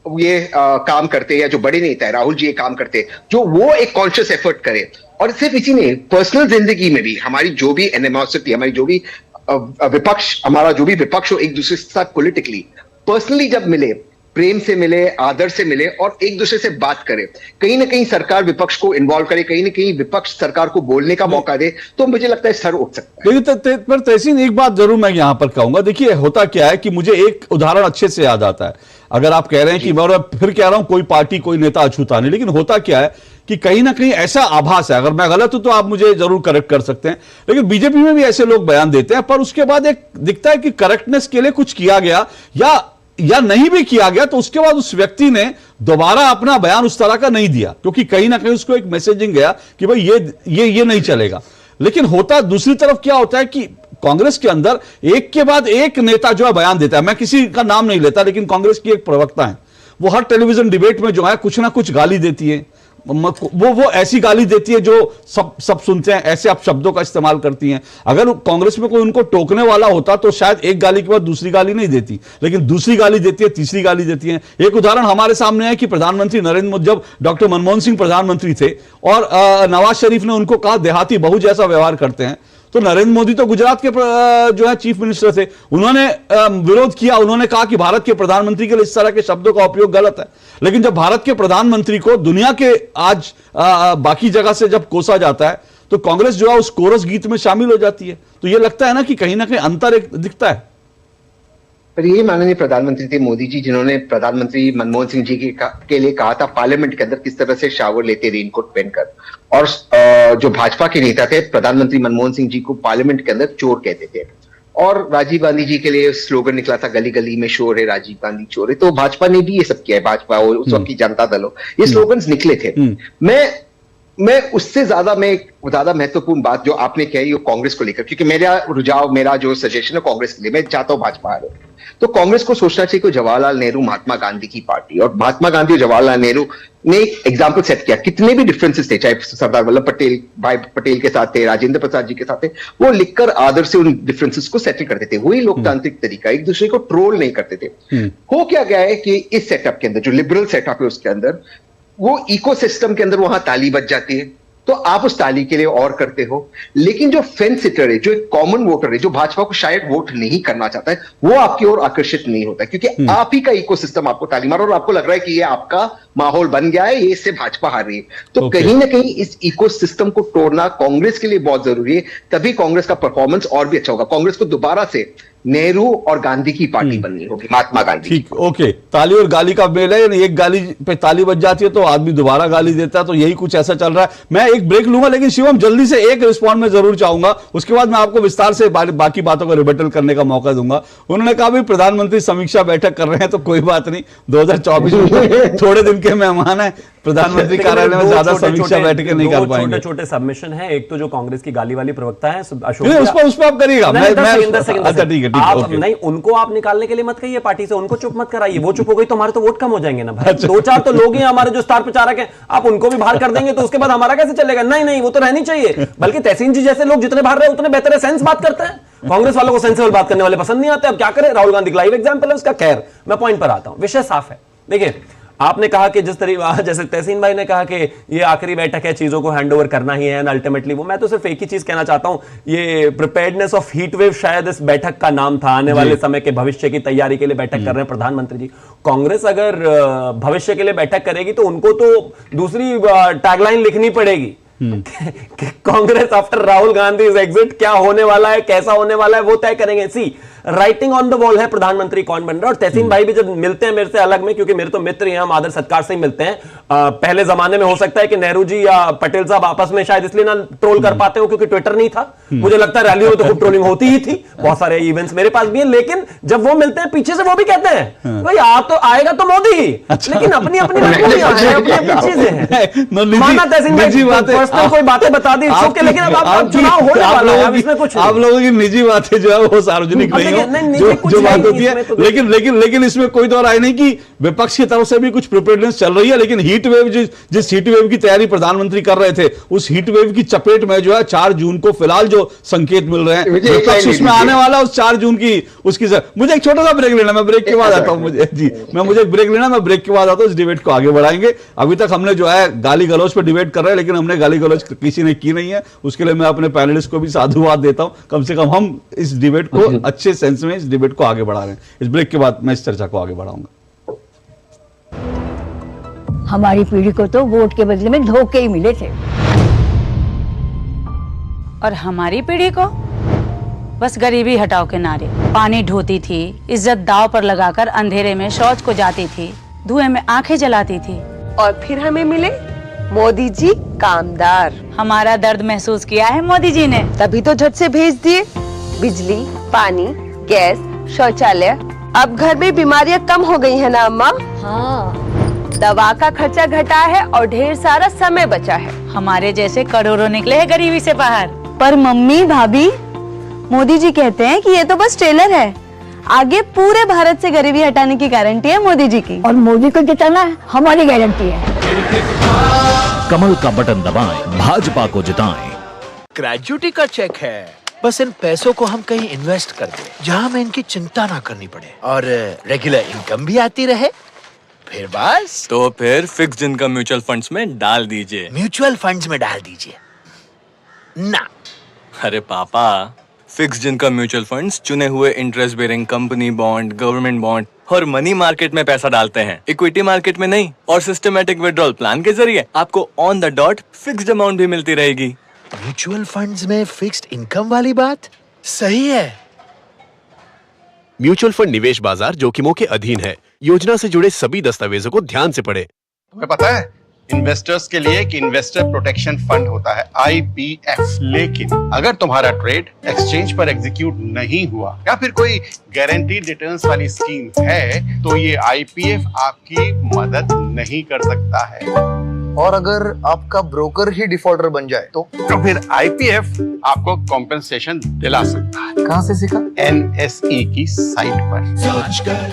ये काम करते हैं, या जो बड़े नेता है राहुल जी ये काम करते हैं, जो वो एक कॉन्शियस एफर्ट करे, और सिर्फ इसी नहीं, पर्सनल जिंदगी में भी हमारी जो भी एनिमोसिटी, हमारी जो भी विपक्ष, हमारा जो भी विपक्ष हो, एक दूसरे के साथ पॉलिटिकली पर्सनली जब मिले, प्रेम से मिले, आदर से मिले, और एक दूसरे से बात करे, कहीं ना कहीं सरकार विपक्ष को इन्वॉल्व करे, कहीं ना कहीं विपक्ष सरकार को बोलने का मौका दे, तो मुझे लगता है स्तर उठ सकता है। लेकिन पर तहसीन, एक बात जरूर मैं यहां पर कहूंगा। देखिए, होता क्या है कि मुझे एक उदाहरण अच्छे से याद आता है। अगर आप कह रहे हैं कि मैं फिर कह रहा हूं कोई पार्टी कोई नेता अछूता नहीं, लेकिन होता क्या है कि कहीं ना कहीं ऐसा आभास है, अगर मैं गलत हूं तो आप मुझे जरूर करेक्ट कर सकते हैं, लेकिन बीजेपी में भी ऐसे लोग बयान देते हैं, पर उसके बाद एक दिखता है कि करेक्टनेस के लिए कुछ किया गया या नहीं भी किया गया, तो उसके बाद उस व्यक्ति ने दोबारा अपना बयान उस तरह का नहीं दिया, क्योंकि कहीं ना कहीं उसको एक मैसेजिंग गया कि भाई ये नहीं चलेगा। लेकिन होता दूसरी तरफ क्या होता है कि कांग्रेस के अंदर एक के बाद एक नेता जो है बयान देता है। मैं किसी का नाम नहीं लेता, लेकिन कांग्रेस की एक प्रवक्ता है, वो हर टेलीविजन डिबेट में जो है कुछ ना कुछ गाली देती है, वो ऐसी गाली देती है जो सब सुनते हैं, ऐसे आप शब्दों का इस्तेमाल करती हैं। अगर कांग्रेस में कोई उनको टोकने वाला होता तो शायद एक गाली के बाद दूसरी गाली नहीं देती, लेकिन दूसरी गाली देती है, तीसरी गाली देती है। एक उदाहरण हमारे सामने है कि प्रधानमंत्री नरेंद्र मोदी, जब डॉक्टर मनमोहन सिंह प्रधानमंत्री थे और नवाज शरीफ ने उनको कहा देहाती बहू जैसा व्यवहार करते हैं, तो नरेंद्र मोदी तो गुजरात के जो है चीफ मिनिस्टर थे, उन्होंने विरोध किया। उन्होंने कहा कि भारत के प्रधानमंत्री के लिए इस तरह के शब्दों का उपयोग गलत है। लेकिन जब भारत के प्रधानमंत्री को दुनिया के आज बाकी जगह से जब कोसा जाता है तो कांग्रेस जो है उस कोरस गीत में शामिल हो जाती है। तो यह लगता है ना कि कहीं ना कहीं अंतर एक दिखता है। पर ये माननीय प्रधानमंत्री थे मोदी जी, जिन्होंने प्रधानमंत्री मनमोहन सिंह जी के लिए कहा था पार्लियामेंट के अंदर किस तरह से शावर लेते रेनकोट पहनकर, और जो भाजपा के नेता थे प्रधानमंत्री मनमोहन सिंह जी को पार्लियामेंट के अंदर चोर कहते थे। और राजीव गांधी जी के लिए स्लोगन निकला था गली गली में शोर है, राजीव गांधी चोर है। तो भाजपा ने भी ये सब किया है, भाजपा और उस वक्त की जनता दल हो, ये स्लोगन्स निकले थे। मैं उससे ज्यादा महत्वपूर्ण बात जो आपने कही वो कांग्रेस को लेकर, क्योंकि मेरा जो सजेशन है कांग्रेस के लिए, मैं चाहता हूं भाजपा हारे। तो कांग्रेस को सोचना चाहिए कि जवाहरलाल नेहरू महात्मा गांधी की पार्टी, और महात्मा गांधी और जवाहरलाल नेहरू ने एक एग्जाम्पल सेट किया। कितने भी डिफरेंसेस थे, चाहे सरदार वल्लभ पटेल भाई पटेल के साथ थे, राजेंद्र प्रसाद जी के साथ थे, वो लिखकर आदर से उन डिफरेंसेस को सेटल करते थे। वही लोकतांत्रिक तरीका, एक दूसरे को ट्रोल नहीं करते थे। हो क्या गया है कि इस सेटअप के अंदर जो लिबरल सेटअप है उसके अंदर वो इकोसिस्टम के अंदर वहां ताली बज जाती है, तो आप उस ताली के लिए और करते हो। लेकिन जो फेंस सिटर है, जो एक कॉमन वोटर है, जो भाजपा को शायद वोट नहीं करना चाहता है, वो आपकी ओर आकर्षित नहीं होता, क्योंकि आप ही का इकोसिस्टम आपको ताली मार और आपको लग रहा है कि ये आपका माहौल बन गया है, ये इससे भाजपा हार रही है। तो कहीं ना कहीं इस इकोसिस्टम को तोड़ना कांग्रेस के लिए बहुत जरूरी है, तभी कांग्रेस का परफॉर्मेंस और भी अच्छा होगा। कांग्रेस को दोबारा से नेहरू और गांधी की पार्टी बननी होगी, महात्मा गांधी। ठीक, ओके। ताली और गाली का मेल है, एक गाली पे ताली बज जाती है तो आदमी दोबारा गाली देता है, तो यही कुछ ऐसा चल रहा है। मैं एक ब्रेक लूंगा, लेकिन शिवम जल्दी से एक रिस्पॉन्ड में जरूर चाहूंगा, उसके बाद मैं आपको विस्तार से बाकी बातों को रिबटल करने का मौका दूंगा। उन्होंने कहा भाई प्रधानमंत्री समीक्षा बैठक कर रहे हैं, तो कोई बात नहीं, 2024 में थोड़े दिन के मेहमान है, प्रधानमंत्री कार्यालय में ज्यादा समीक्षा बैठकें नहीं कर पाएंगे। छोटे सबमिशन है। एक तो जो कांग्रेस की गाली वाली प्रवक्ता है अशोक, उस पर आप करिएगा। अच्छा ठीक है, नहीं उनको आप निकालने के लिए मत कहिए पार्टी से, उनको चुप मत कराइए। वो चुप हो गई तो हमारे तो वोट कम हो जाएंगे ना भाई। 2-4 तो लोग ही हमारे जो स्टार प्रचारक हैं, आप उनको भी बाहर कर देंगे तो उसके बाद हमारा कैसे चलेगा? नहीं, वो तो रहनी चाहिए। बल्कि तहसीन जी जैसे लोग जितने बाहर रहे उतने बेहतर है, सेंस बात करते हैं। कांग्रेस वालों को सेंसिबल बात करने वाले पसंद नहीं आते। अब क्या करें, राहुल गांधी लाइव एग्जाम्पल है उसका। खैर, मैं पॉइंट पर आता हूं, विषय साफ है। देखिए, आपने कहा कि जिस तरीके जैसे तहसीन भाई ने कहा कि ये आखिरी बैठक है, चीजों को हैंडओवर करना ही है अल्टीमेटली वो। मैं तो सिर्फ एक ही चीज कहना चाहता हूं, ये प्रिपेयर्डनेस ऑफ हीट वेव शायद इस बैठक का नाम था। आने वाले समय के भविष्य की तैयारी के लिए बैठक कर रहे हैं प्रधानमंत्री जी। कांग्रेस अगर भविष्य के लिए बैठक करेगी तो उनको तो दूसरी टैगलाइन लिखनी पड़ेगी। कांग्रेस आफ्टर राहुल गांधी एग्जिट, क्या होने वाला है, कैसा होने वाला है, वो तय करेंगे। सी राइटिंग ऑन द वॉल है प्रधानमंत्री कौन बन रहा है। और तहसीन भाई भी जब मिलते हैं मेरे से अलग में, क्योंकि मेरे तो मित्र ही हैं, हम आदर सत्कार से ही मिलते हैं। पहले जमाने में हो सकता है कि नेहरू जी या पटेल साहब आपस में शायद इसलिए ना ट्रोल कर पाते हो क्योंकि ट्विटर नहीं था। मुझे लगता है रैलियों में तो खूब ट्रोलिंग होती ही थी, बहुत सारे इवेंट्स मेरे पास भी हैं। लेकिन जब वो मिलते हैं पीछे से वो भी कहते हैं भाई आप तो आएगा तो मोदी ही, लेकिन अपनी अपनी चीजें हैं। माना तहसीन भाई पर्सनल कोई बातें बता दी, लेकिन अब चुनाव होने वाला है, इसमें कुछ आप लोगों की निजी बातें जो है वो सार्वजनिक नहीं हो, जो बात होती है। लेकिन इसमें कोई दो राय नहीं कि विपक्ष की तरफ से भी कुछ प्रिपरेशंस चल रही है। लेकिन हीट वेव जिस हीट वेव की तैयारी प्रधानमंत्री कर रहे थे, उस हीट वेव की चपेट में जो है 4 जून को फिलहाल जो संकेत मिल रहे हैं, विपक्ष उसमें आने वाला उस 4 जून की उसकी। मुझे एक छोटा सा ब्रेक लेना, मैं ब्रेक के बाद आता हूं। मुझे ब्रेक लेना, मैं ब्रेक के बाद आता हूं। इस डिबेट को आगे बढ़ाएंगे। अभी तक हमने जो है गाली गलौज पर डिबेट कर रहे हैं, लेकिन हमने गाली गलौज किसी ने की नहीं है। उसके लिए मैं अपने पैनलिस्ट को भी साधुवाद देता हूं। कम से कम हम इस डिबेट को अच्छे सेंस में इस डिबेट को आगे बढ़ा रहे हैं। इस ब्रेक के बाद मैं इस चर्चा को आगे बढ़ाऊंगा। हमारी पीढ़ी को तो वोट के बदले में धोखे ही मिले थे, और हमारी पीढ़ी को बस गरीबी हटाओ के नारे। पानी ढोती थी, इज्जत दांव पर लगाकर अंधेरे में शौच को जाती थी, धुएं में आंखें जलाती थी, और फिर हमें मिले मोदी जी कामदार। हमारा दर्द महसूस किया है मोदी जी ने, तभी तो झट से भेज दिए बिजली, पानी, गैस, शौचालय। अब घर में बीमारियां कम हो गई है ना अम्मा? हाँ। दवा का खर्चा घटा है और ढेर सारा समय बचा है। हमारे जैसे करोड़ों निकले हैं गरीबी से बाहर। पर मम्मी भाभी, मोदी जी कहते हैं कि ये तो बस ट्रेलर है, आगे पूरे भारत से गरीबी हटाने की गारंटी है मोदी जी की। और मोदी को जिताना हमारी गारंटी है। कमल का बटन दबाएं, भाजपा को जिताएं। ग्रेजुएटी का चेक है, बस इन पैसों को हम कहीं इन्वेस्ट कर दें जहां हमें इनकी चिंता ना करनी पड़े और रेगुलर इनकम भी आती रहे, फिर बस। तो फिर फिक्स्ड इनकम म्यूचुअल फंड्स में डाल दीजिए। म्यूचुअल फंड्स में डाल दीजिए ना। अरे पापा, फिक्स्ड इनकम म्यूचुअल फंड्स चुने हुए interest bearing company bond, government bond और मनी मार्केट में पैसा डालते हैं, इक्विटी मार्केट में नहीं। और सिस्टमैटिक विड्रॉल प्लान के जरिए आपको on the dot fixed amount भी मिलती रहेगी। म्यूचुअल फंड्स में फिक्स्ड इनकम वाली बात सही है। म्यूचुअल फंड निवेश बाजार जोखिमों के अधीन है। योजना से जुड़े सभी दस्तावेजों को ध्यान से पढ़ें। तुम्हें पता है इन्वेस्टर्स के लिए एक इन्वेस्टर प्रोटेक्शन फंड होता है IPF, लेकिन अगर तुम्हारा ट्रेड एक्सचेंज पर एग्जीक्यूट नहीं हुआ या फिर कोई गारंटीड रिटर्न्स वाली स्कीम है तो ये IPF आपकी मदद नहीं कर सकता है। और अगर आपका ब्रोकर ही डिफॉल्टर बन जाए तो फिर IPF आपको कॉम्पेंसेशन दिला सकता है। कहाँ से सीखा? NSE की साइट पर। सोच कर,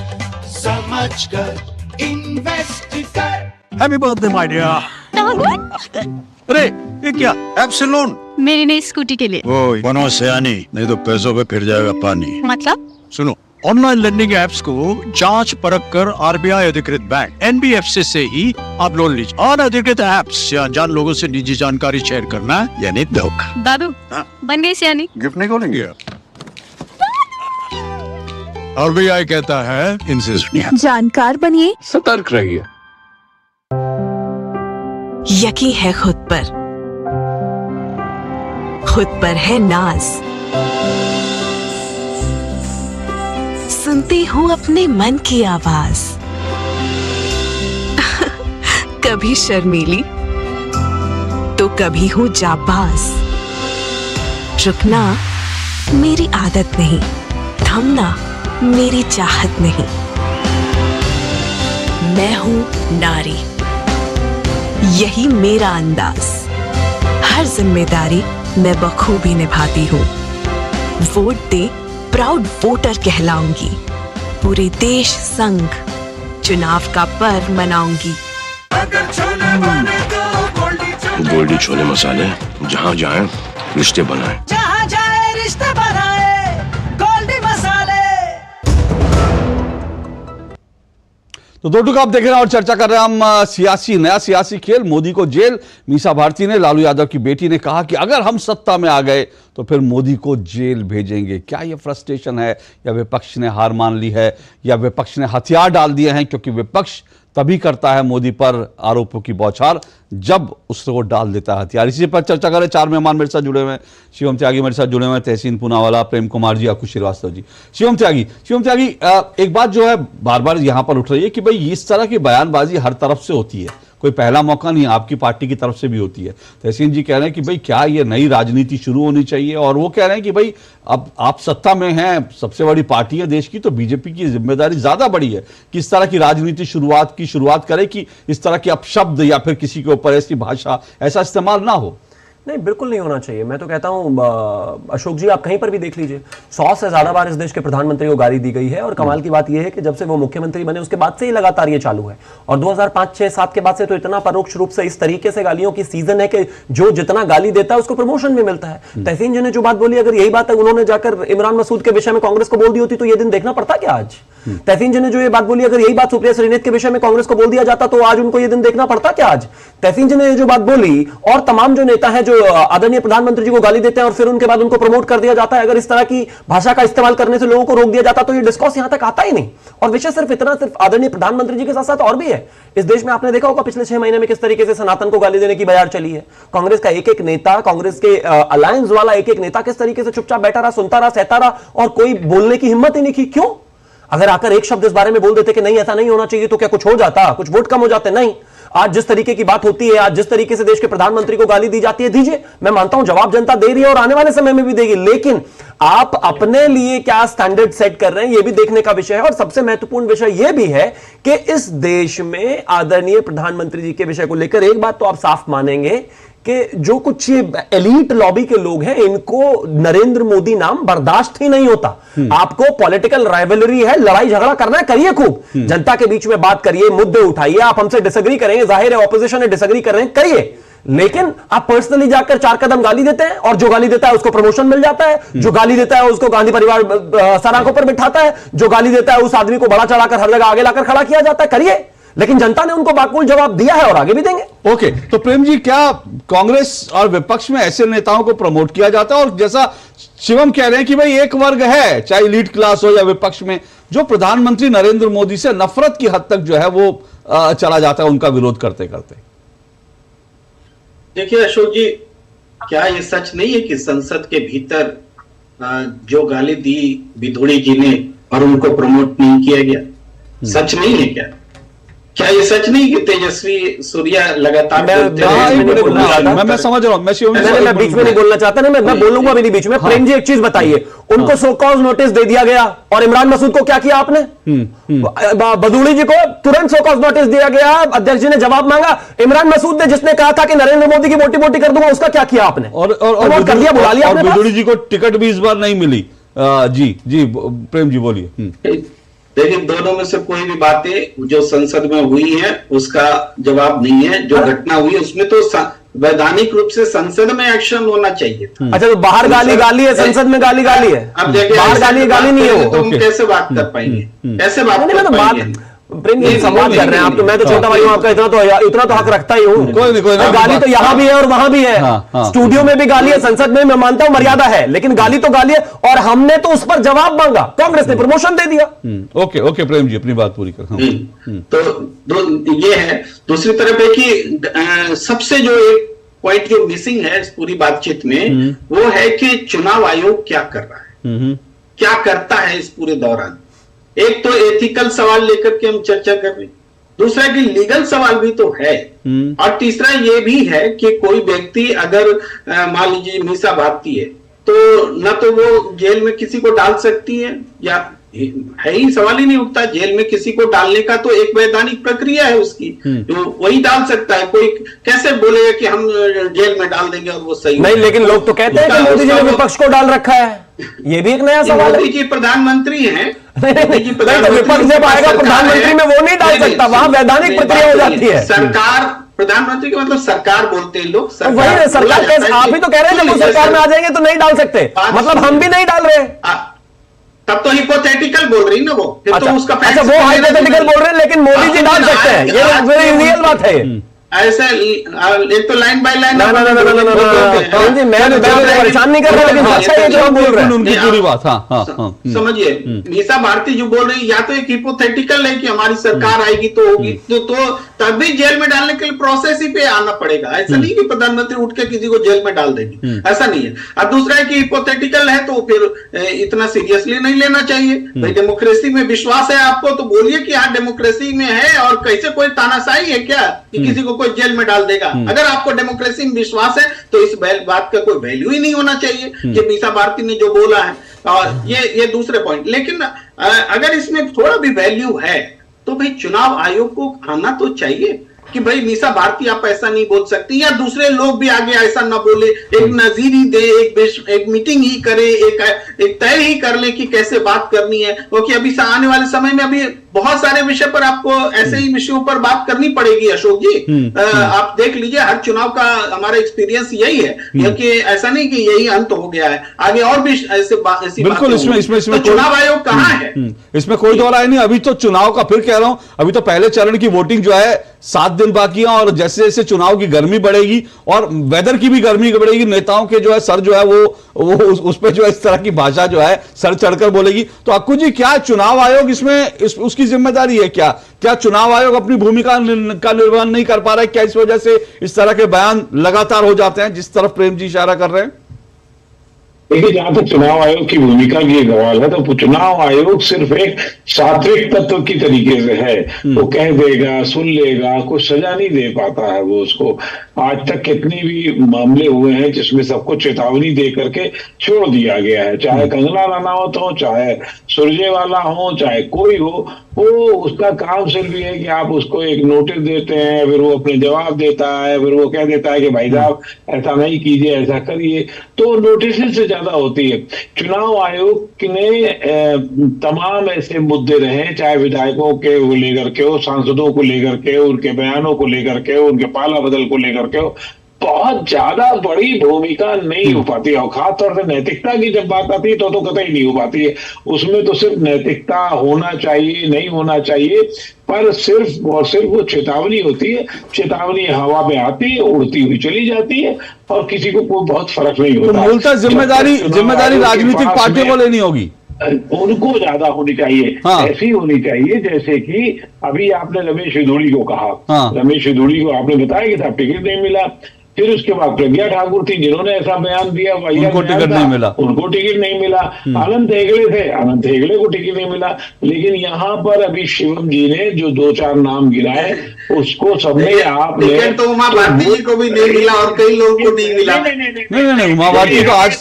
समझ कर, इन्वेस्ट कर। Happy birthday my dear. अरे ये क्या? एप्सिलॉन मेरी नई स्कूटी के लिए। ओए बनो सयानी, नहीं तो पैसों पे फिर जाएगा पानी। मतलब? सुनो, ऑनलाइन लर्निंग एप्स को जांच परख कर RBI अधिकृत बैंक NBFC से ही आप लोन लीजिए। और अधिकृत एप्स या अनजान लोगों से निजी जानकारी शेयर करना यानी धोखा। दादू बन गई सियानी। गिफ्ट नहीं खोलेंगे? RBI कहता है इनसे सुनिए। जानकार बनिए, सतर्क रहिए। यकीन है खुद पर है नाज। सुनती हूँ अपने मन की आवाज। कभी शर्मीली तो कभी हूँ जाबाज। रुकना मेरी आदत नहीं, थमना मेरी चाहत नहीं। मैं हूँ नारी, यही मेरा अंदाज। हर जिम्मेदारी मैं बखूबी निभाती हूँ। वोट दे, प्राउड वोटर कहलाऊंगी। पूरे देश संग चुनाव का पर्व मनाऊंगी। गोल्डी छोले मसाले, जहाँ जाए रिश्ते बनाए। जहाँ जाए रिश्ते बनाए, गोल्डी मसाले। तो दो टुक आप देख रहे हैं और चर्चा कर रहे हैं हम नया सियासी खेल, मोदी को जेल। मीसा भारती ने, लालू यादव की बेटी ने कहा कि अगर हम सत्ता में आ गए तो फिर मोदी को जेल भेजेंगे। क्या यह फ्रस्ट्रेशन है या विपक्ष ने हार मान ली है या विपक्ष ने हथियार डाल दिए हैं? क्योंकि विपक्ष तभी करता है मोदी पर आरोपों की बौछार जब उसको डाल देता है हथियार। इसी पर चर्चा करें। चार मेहमान मेरे साथ जुड़े हुए हैं। शिवम त्यागी मेरे साथ जुड़े हुए हैं, तहसीन पूनावाला, प्रेम कुमार जी, अकुश श्रीवास्तव जी। शिवम त्यागी, एक बात जो है बार बार यहां पर उठ रही है कि भाई इस तरह की बयानबाजी हर तरफ से होती है, कोई पहला मौका नहीं, आपकी पार्टी की तरफ से भी होती है। तहसीन जी कह रहे हैं कि भाई क्या ये नई राजनीति शुरू होनी चाहिए, और वो कह रहे हैं कि भाई अब आप सत्ता में हैं, सबसे बड़ी पार्टी है देश की, तो बीजेपी की जिम्मेदारी ज्यादा बड़ी है कि इस तरह की राजनीति शुरुआत करे कि इस तरह के अपशब्द या फिर किसी के ऊपर ऐसी भाषा ऐसा इस्तेमाल ना हो। नहीं, बिल्कुल नहीं होना चाहिए। मैं तो कहता हूं अशोक जी, आप कहीं पर भी देख लीजिए, 100 से ज्यादा बार इस देश के प्रधानमंत्री को गाली दी गई है। और कमाल की बात यह है कि जब से वो मुख्यमंत्री बने उसके बाद से ही लगातार ये चालू है। और 2005, 6, 7 के बाद से तो इतना परोक्ष रूप से इस तरीके से गालियों की सीजन है कि जो जितना गाली देता है उसको प्रमोशन भी मिलता है। तहसीन जी ने जो बात बोली, अगर यही बात है उन्होंने जाकर इमरान मसूद के विषय में कांग्रेस को बोल दी होती तो ये दिन देखना पड़ता क्या आज? तहसीन जी ने जो ये बात बोली, अगर यही बात सुप्रिया श्रीनेत के विषय में कांग्रेस को बोल दिया जाता तो आज उनको ये दिन देखना पड़ता क्या आज? तहसीन जी ने जो बात बोली, और तमाम जो नेता है जो आदरणीय प्रधानमंत्री जी को गाली देते हैं और फिर उनके बाद उनको प्रमोट कर दिया जाता है, अगर इस तरह की भाषा का इस्तेमाल करने से लोगों को रोक दिया जाता तो ये डिस्कॉर्स यहां तक आता ही नहीं। और विषय सिर्फ आदरणीय प्रधानमंत्री जी के साथ साथ और भी है इस देश में। आपने देखा होगा पिछले 6 महीने में किस तरीके से सनातन को गाली देने की बयार चली है। कांग्रेस का एक एक नेता, कांग्रेस के अलायंस वाला एक एक नेता किस तरीके से चुपचाप बैठा रहा, सुनता रहा, सहता रहा, और कोई बोलने की हिम्मत ही नहीं की। क्यों? अगर आकर एक शब्द इस बारे में बोल देते कि नहीं ऐसा नहीं होना चाहिए तो क्या कुछ हो जाता, कुछ वोट कम हो जाते? नहीं। आज जिस तरीके की बात होती है, आज जिस तरीके से देश के प्रधानमंत्री को गाली दी जाती है, दीजिए, मैं मानता हूं जवाब जनता दे रही है और आने वाले समय में भी देगी, लेकिन आप अपने लिए क्या स्टैंडर्ड सेट कर रहे हैं, यह भी देखने का विषय है। और सबसे महत्वपूर्ण विषय यह भी है कि इस देश में आदरणीय प्रधानमंत्री जी के विषय को लेकर एक बात तो आप साफ मानेंगे कि जो कुछ ये एलीट लॉबी के लोग हैं, इनको नरेंद्र मोदी नाम बर्दाश्त ही नहीं होता। आपको पॉलिटिकल राइवलरी है, लड़ाई झगड़ा करना है, करिए खूब, जनता के बीच में बात करिए, मुद्दे उठाइए, आप हमसे डिसएग्री करेंगे, जाहिर है ऑपोजिशन है, डिसएग्री कर रहे हैं, करिए, लेकिन आप पर्सनली जाकर 4 कदम गाली देते हैं, और जो गाली देता है उसको प्रमोशन मिल जाता है, जो गाली देता है उसको गांधी परिवार सराखों पर बिठाता है, जो गाली देता है उस आदमी को बड़ा चढ़ाकर हर जगह आगे लाकर खड़ा किया जाता है। करिए, लेकिन जनता ने उनको बाकूल जवाब दिया है और आगे भी देंगे। ओके, तो प्रेम जी, क्या कांग्रेस और विपक्ष में ऐसे नेताओं को प्रमोट किया जाता है? और जैसा शिवम कह रहे हैं कि भाई एक वर्ग है, चाहे लीड क्लास हो या विपक्ष में, जो प्रधानमंत्री नरेंद्र मोदी से नफरत की हद तक जो है वो चला जाता है उनका विरोध करते करते। देखिए अशोक जी, क्या ये सच नहीं है कि संसद के भीतर जो गाली दी विधोड़ी जी ने और उनको प्रमोट नहीं किया गया, सच नहीं है क्या? क्या ये सच नहीं कि तेजस्वी सूर्या लगातार मैं समझ रहा हूं, मैं बीच में नहीं बोलना चाहता ना, मैं बोलूंगा भी नहीं बीच में। प्रेम जी एक चीज बताइए, उनको सो कॉज नोटिस दे दिया गया और इमरान मसूद को क्या किया आपने? बदूड़ी जी को तुरंत सो कॉज नोटिस दिया गया, अध्यक्ष जी ने जवाब मांगा। इमरान मसूद ने जिसने कहा था कि नरेंद्र मोदी की बोटी बोटी कर दूंगा, उसका क्या किया आपने? और कर दिया, बुला लिया। बदूड़ी जी को टिकट भी इस बार नहीं मिली। जी प्रेम जी बोलिए। देखिए, दोनों में से कोई भी बातें जो संसद में हुई है उसका जवाब नहीं है। जो घटना हुई है उसमें तो वैधानिक रूप से संसद में एक्शन होना चाहिए। अच्छा, तो बाहर गाली है, संसद में गाली है। अब देखिए, बाहर गाली नहीं है, तो हम कैसे बात कर पाएंगे? कैसे बात कर पाएंगे? प्रेम जी संवाद कर रहे हैं आप, तो मैं तो छोटा भाई हूं आपका, इतना तो हक रखता ही हूं। कोई नहीं, गाली तो यहाँ भी है और वहां भी है। स्टूडियो में भी गाली है, संसद में मैं मानता हूं मर्यादा है, लेकिन गाली तो गाली है, और हमने तो उस पर जवाब मांगा, कांग्रेस ने प्रमोशन दे दिया। ओके प्रेम जी, अपनी बात पूरी कर। तो ये है। दूसरी तरफ है कि सबसे जो एक पॉइंट जो मिसिंग है इस पूरी बातचीत में, वो है कि चुनाव आयोग क्या कर रहा है, क्या करता है इस पूरे दौरान। एक तो एथिकल सवाल लेकर के हम चर्चा कर रहे हैं, दूसरा कि लीगल सवाल भी तो है, और तीसरा ये भी है कि कोई व्यक्ति अगर मान लीजिए मीसा भारती है, तो न तो वो जेल में किसी को डाल सकती है, या है ही सवाल ही नहीं उठता। जेल में किसी को डालने का तो एक वैधानिक प्रक्रिया है उसकी, तो वही डाल सकता है। कोई कैसे बोलेगा कि हम जेल में डाल देंगे और वो सही नहीं? लेकिन लोग तो कहते हैं कि मोदी जी ने विपक्ष को डाल रखा है, ये भी एक नया सवाल है। मोदी जी प्रधानमंत्री हैं, तो विपक्ष जब आएगा प्रधानमंत्री में वो नहीं डाल सकता, वहां वैधानिक प्रक्रिया हो जाती है। सरकार, प्रधानमंत्री के मतलब सरकार बोलते हैं लोग, वही सरकार कैसे? आप भी तो कह रहे हैं जब सरकार में आ जाएंगे तो नहीं डाल सकते, मतलब हम भी नहीं डाल रहे। तब तो हिपोथेटिकल बोल रही ना वो। अच्छा, तो उसका वो हाइपोथेटिकल बोल रहे हैं, लेकिन मोदी जी डाल सकते हैं, ये रियल बात है। ऐसा एक तो लाइन बाय लाइन मैं परेशान नहीं कर रहा, लेकिन अच्छा है जो हम बोल रहे हैं उनकी पूरी बात। समझिए, मीसा भारती जो बोल रही है, या तो एक हिपोथेटिकल है कि हमारी सरकार आएगी तो होगी, तो तभी जेल में डालने के लिए प्रोसेस ही पे आना पड़ेगा। ऐसा नहीं कि प्रधानमंत्री उठ के किसी को जेल में डाल देगी, ऐसा नहीं है। और दूसरा है कि हिपोथेटिकल है तो फिर इतना सीरियसली नहीं लेना चाहिए। भाई डेमोक्रेसी में विश्वास है आपको तो बोलिए कि हाँ डेमोक्रेसी में है, और कैसे कोई तानाशाही है क्या कि किसी को जेल में डाल देगा। अगर आपको डेमोक्रेसी में विश्वास है तो इस बात का कोई वैल्यू ही नहीं होना चाहिए कि मीसा भारती ने जो बोला है। और ये दूसरे पॉइंट, लेकिन अगर इसमें थोड़ा भी वैल्यू है तो भाई चुनाव आयोग को आना तो चाहिए कि भाई मीसा भारती आप ऐसा नहीं बोल सकती, या दूसरे लोग भी आगे ऐसा ना बोले, एक नजीरी दे, एक मीटिंग ही करे, एक तय ही कर ले कि कैसे बात करनी है। क्योंकि अभी आने वाले समय में अभी बहुत सारे विषय पर आपको ऐसे ही विषयों पर बात करनी पड़ेगी अशोक जी। आप देख लीजिए, हर चुनाव का हमारा एक्सपीरियंस यही है, क्योंकि ऐसा नहीं कि यही अंत हो गया है, आगे और भी ऐसी बिल्कुल इसमें चुनाव आयोग कहाँ है? इसमें कोई दो राय नहीं। अभी तो चुनाव का, फिर कह रहा हूं, अभी तो पहले चरण की वोटिंग जो है 7 दिन बाकी है, और जैसे जैसे चुनाव की गर्मी बढ़ेगी और वेदर की भी गर्मी बढ़ेगी, नेताओं के जो है सर जो है वो उस पर जो है इस तरह की भाषा जो है सर चढ़कर बोलेगी। तो अक्कू जी, क्या चुनाव आयोग इसमें उसकी जिम्मेदारी है? क्या चुनाव आयोग अपनी भूमिका का निर्वहन नहीं कर पा रहा है? क्या इस वजह से इस तरह के बयान लगातार हो जाते हैं जिस तरफ प्रेम जी इशारा कर रहे हैं? देखिए, जहां तक चुनाव आयोग की भूमिका की सवाल है, तो चुनाव आयोग सिर्फ एक सात्विक तत्व की तरीके से है। वो कह देगा, सुन लेगा, कुछ सजा नहीं दे पाता है वो उसको। आज तक कितने भी मामले हुए हैं जिसमें सबको चेतावनी दे करके छोड़ दिया गया है, चाहे कंगना रनौत हो, चाहे सुरजेवाला हो, चाहे कोई हो, वो उसका काम सिर्फ ये है कि आप उसको एक नोटिस देते हैं, फिर वो अपने जवाब देता है, फिर वो कह देता है कि भाई साहब ऐसा नहीं कीजिए, ऐसा करिए। तो नोटिस से ज्यादा होती है। चुनाव आयोग ने तमाम ऐसे मुद्दे रहे, चाहे विधायकों के को लेकर के हो, सांसदों को लेकर के, उनके बयानों को लेकर के, उनके पाला बदल को लेकर के हो, बहुत ज्यादा बड़ी भूमिका नहीं हो पाती है। और खासतौर से नैतिकता की जब बात आती है तो कतई नहीं हो पाती है। उसमें तो सिर्फ नैतिकता होना चाहिए, नहीं होना चाहिए, पर सिर्फ और सिर्फ वो चेतावनी होती है। चेतावनी हवा में आती है, उड़ती हुई चली जाती है और किसी को कोई बहुत फर्क नहीं होता। तो मूलतः जिम्मेदारी राजनीतिक पार्टियों को लेनी होगी, उनको ज्यादा होनी चाहिए। हाँ। ऐसी होनी चाहिए जैसे कि अभी आपने रमेश विधूड़ी को कहा। हाँ। रमेश विधूड़ी को आपने बताया कि था टिकट नहीं मिला। फिर उसके बाद प्रज्ञा ठाकुर थी जिन्होंने ऐसा बयान दिया, उनको टिकट नहीं मिला, उनको टिकट नहीं मिला। अनंत हेगड़े थे, अनंत हेगड़े को टिकट नहीं मिला। लेकिन यहाँ पर अभी शिवम जी ने जो 2-4 नाम गिराए उसको सबने आपने टिकट तो उमा भारती जी को भी नहीं मिला और कई लोगों को नहीं मिला। नहीं उमा भारती को आज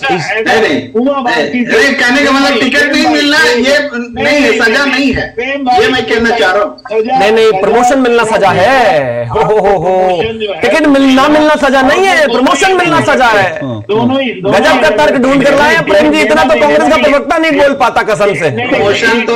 उमा भारती कहने का मतलब टिकट नहीं मिलना ये नहीं है, सजा नहीं है, ये मैं कहना चाह रहा हूँ। नहीं प्रमोशन मिलना सजा है। हो टिकट मिलना सजा नहीं है, प्रमोशन मिलना सजा है। गजब का तर्क ढूंढ कर लाए प्रेम जी, इतना तो कांग्रेस का प्रवक्ता नहीं बोल पाता कसम से। प्रमोशन तो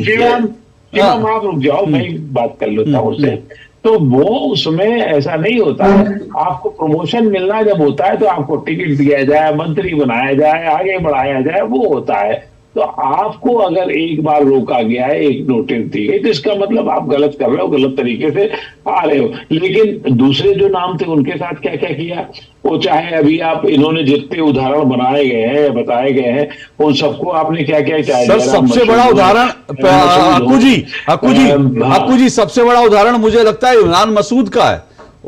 शिवम आप रुक जाओ, मैं बात कर लेता हूँ उससे। तो वो उसमें ऐसा नहीं होता है। आपको प्रमोशन मिलना जब होता है तो आपको टिकट दिया जाए, मंत्री बनाया जाए, आगे बढ़ाया जाए, वो होता है। तो आपको अगर एक बार रोका गया है, एक नोटिस दी गई, तो इसका मतलब आप गलत कर रहे हो, गलत तरीके से आ रहे हो। लेकिन दूसरे जो नाम थे उनके साथ क्या क्या किया, वो चाहे अभी आप इन्होंने जितने उदाहरण बनाए गए हैं, बताए गए हैं, उन सबको आपने क्या क्या चाहे। सर सबसे बड़ा उदाहरण हक्कू जी सबसे बड़ा उदाहरण मुझे लगता है इमरान मसूद का है।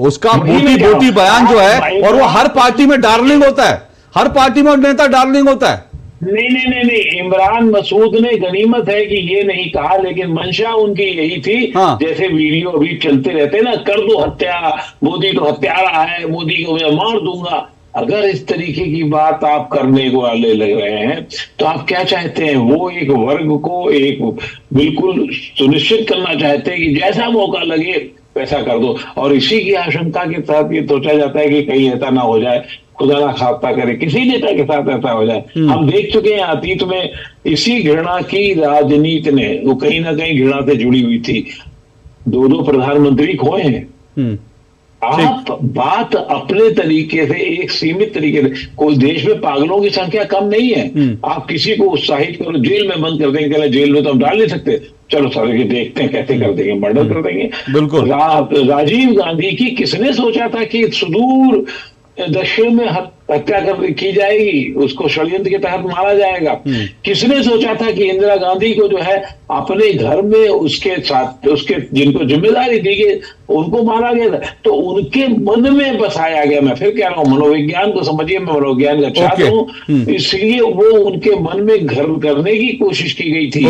उसका बोटी बयान जो है, और वो हर पार्टी में डार्लिंग होता है, हर पार्टी में नेता डार्लिंग होता है। नहीं, इमरान मसूद ने गनीमत है कि ये नहीं कहा, लेकिन मंशा उनकी यही थी। हाँ। जैसे वीडियो अभी चलते रहते ना, कर दो हत्या, मोदी तो हत्यारा है, मोदी को मैं मार दूंगा। अगर इस तरीके की बात आप करने को वाले लग रहे हैं तो आप क्या चाहते हैं? वो एक वर्ग को एक बिल्कुल सुनिश्चित करना चाहते हैं कि जैसा मौका लगे वैसा कर दो, और इसी की आशंका के तहत ये सोचा जाता है कि कहीं ऐसा ना हो जाए, खुदा ना खास्ता करे किसी नेता के साथ ऐसा हो जाए। हम देख चुके हैं अतीत में इसी घृणा की राजनीति ने, वो कहीं ना कहीं घृणा से जुड़ी हुई थी। 2 प्रधानमंत्री खोए हैं। आप बात अपने तरीके से, एक सीमित तरीके से, कोई देश में पागलों की संख्या कम नहीं है। आप किसी को उत्साहित करो, जेल में बंद कर देंगे, कहले जेल में तो हम डाल नहीं सकते, चलो सारे देखते हैं कैसे कर देंगे, मर्डर कर देंगे। बिल्कुल। राजीव गांधी की किसने सोचा था कि सुदूर दक्षिण में हत्या की जाएगी, उसको षड्यंत्र के तहत मारा जाएगा? किसने सोचा था कि इंदिरा गांधी को जो है अपने घर में उसके साथ, उसके जिनको जिम्मेदारी दी गई उनको मारा गया था? तो उनके मन में बसाया गया। मैं फिर कह रहा हूँ, मनोविज्ञान को समझिए, मैं मनोविज्ञान का छात्र हूँ, इसलिए वो उनके मन में घर करने की कोशिश की गई थी।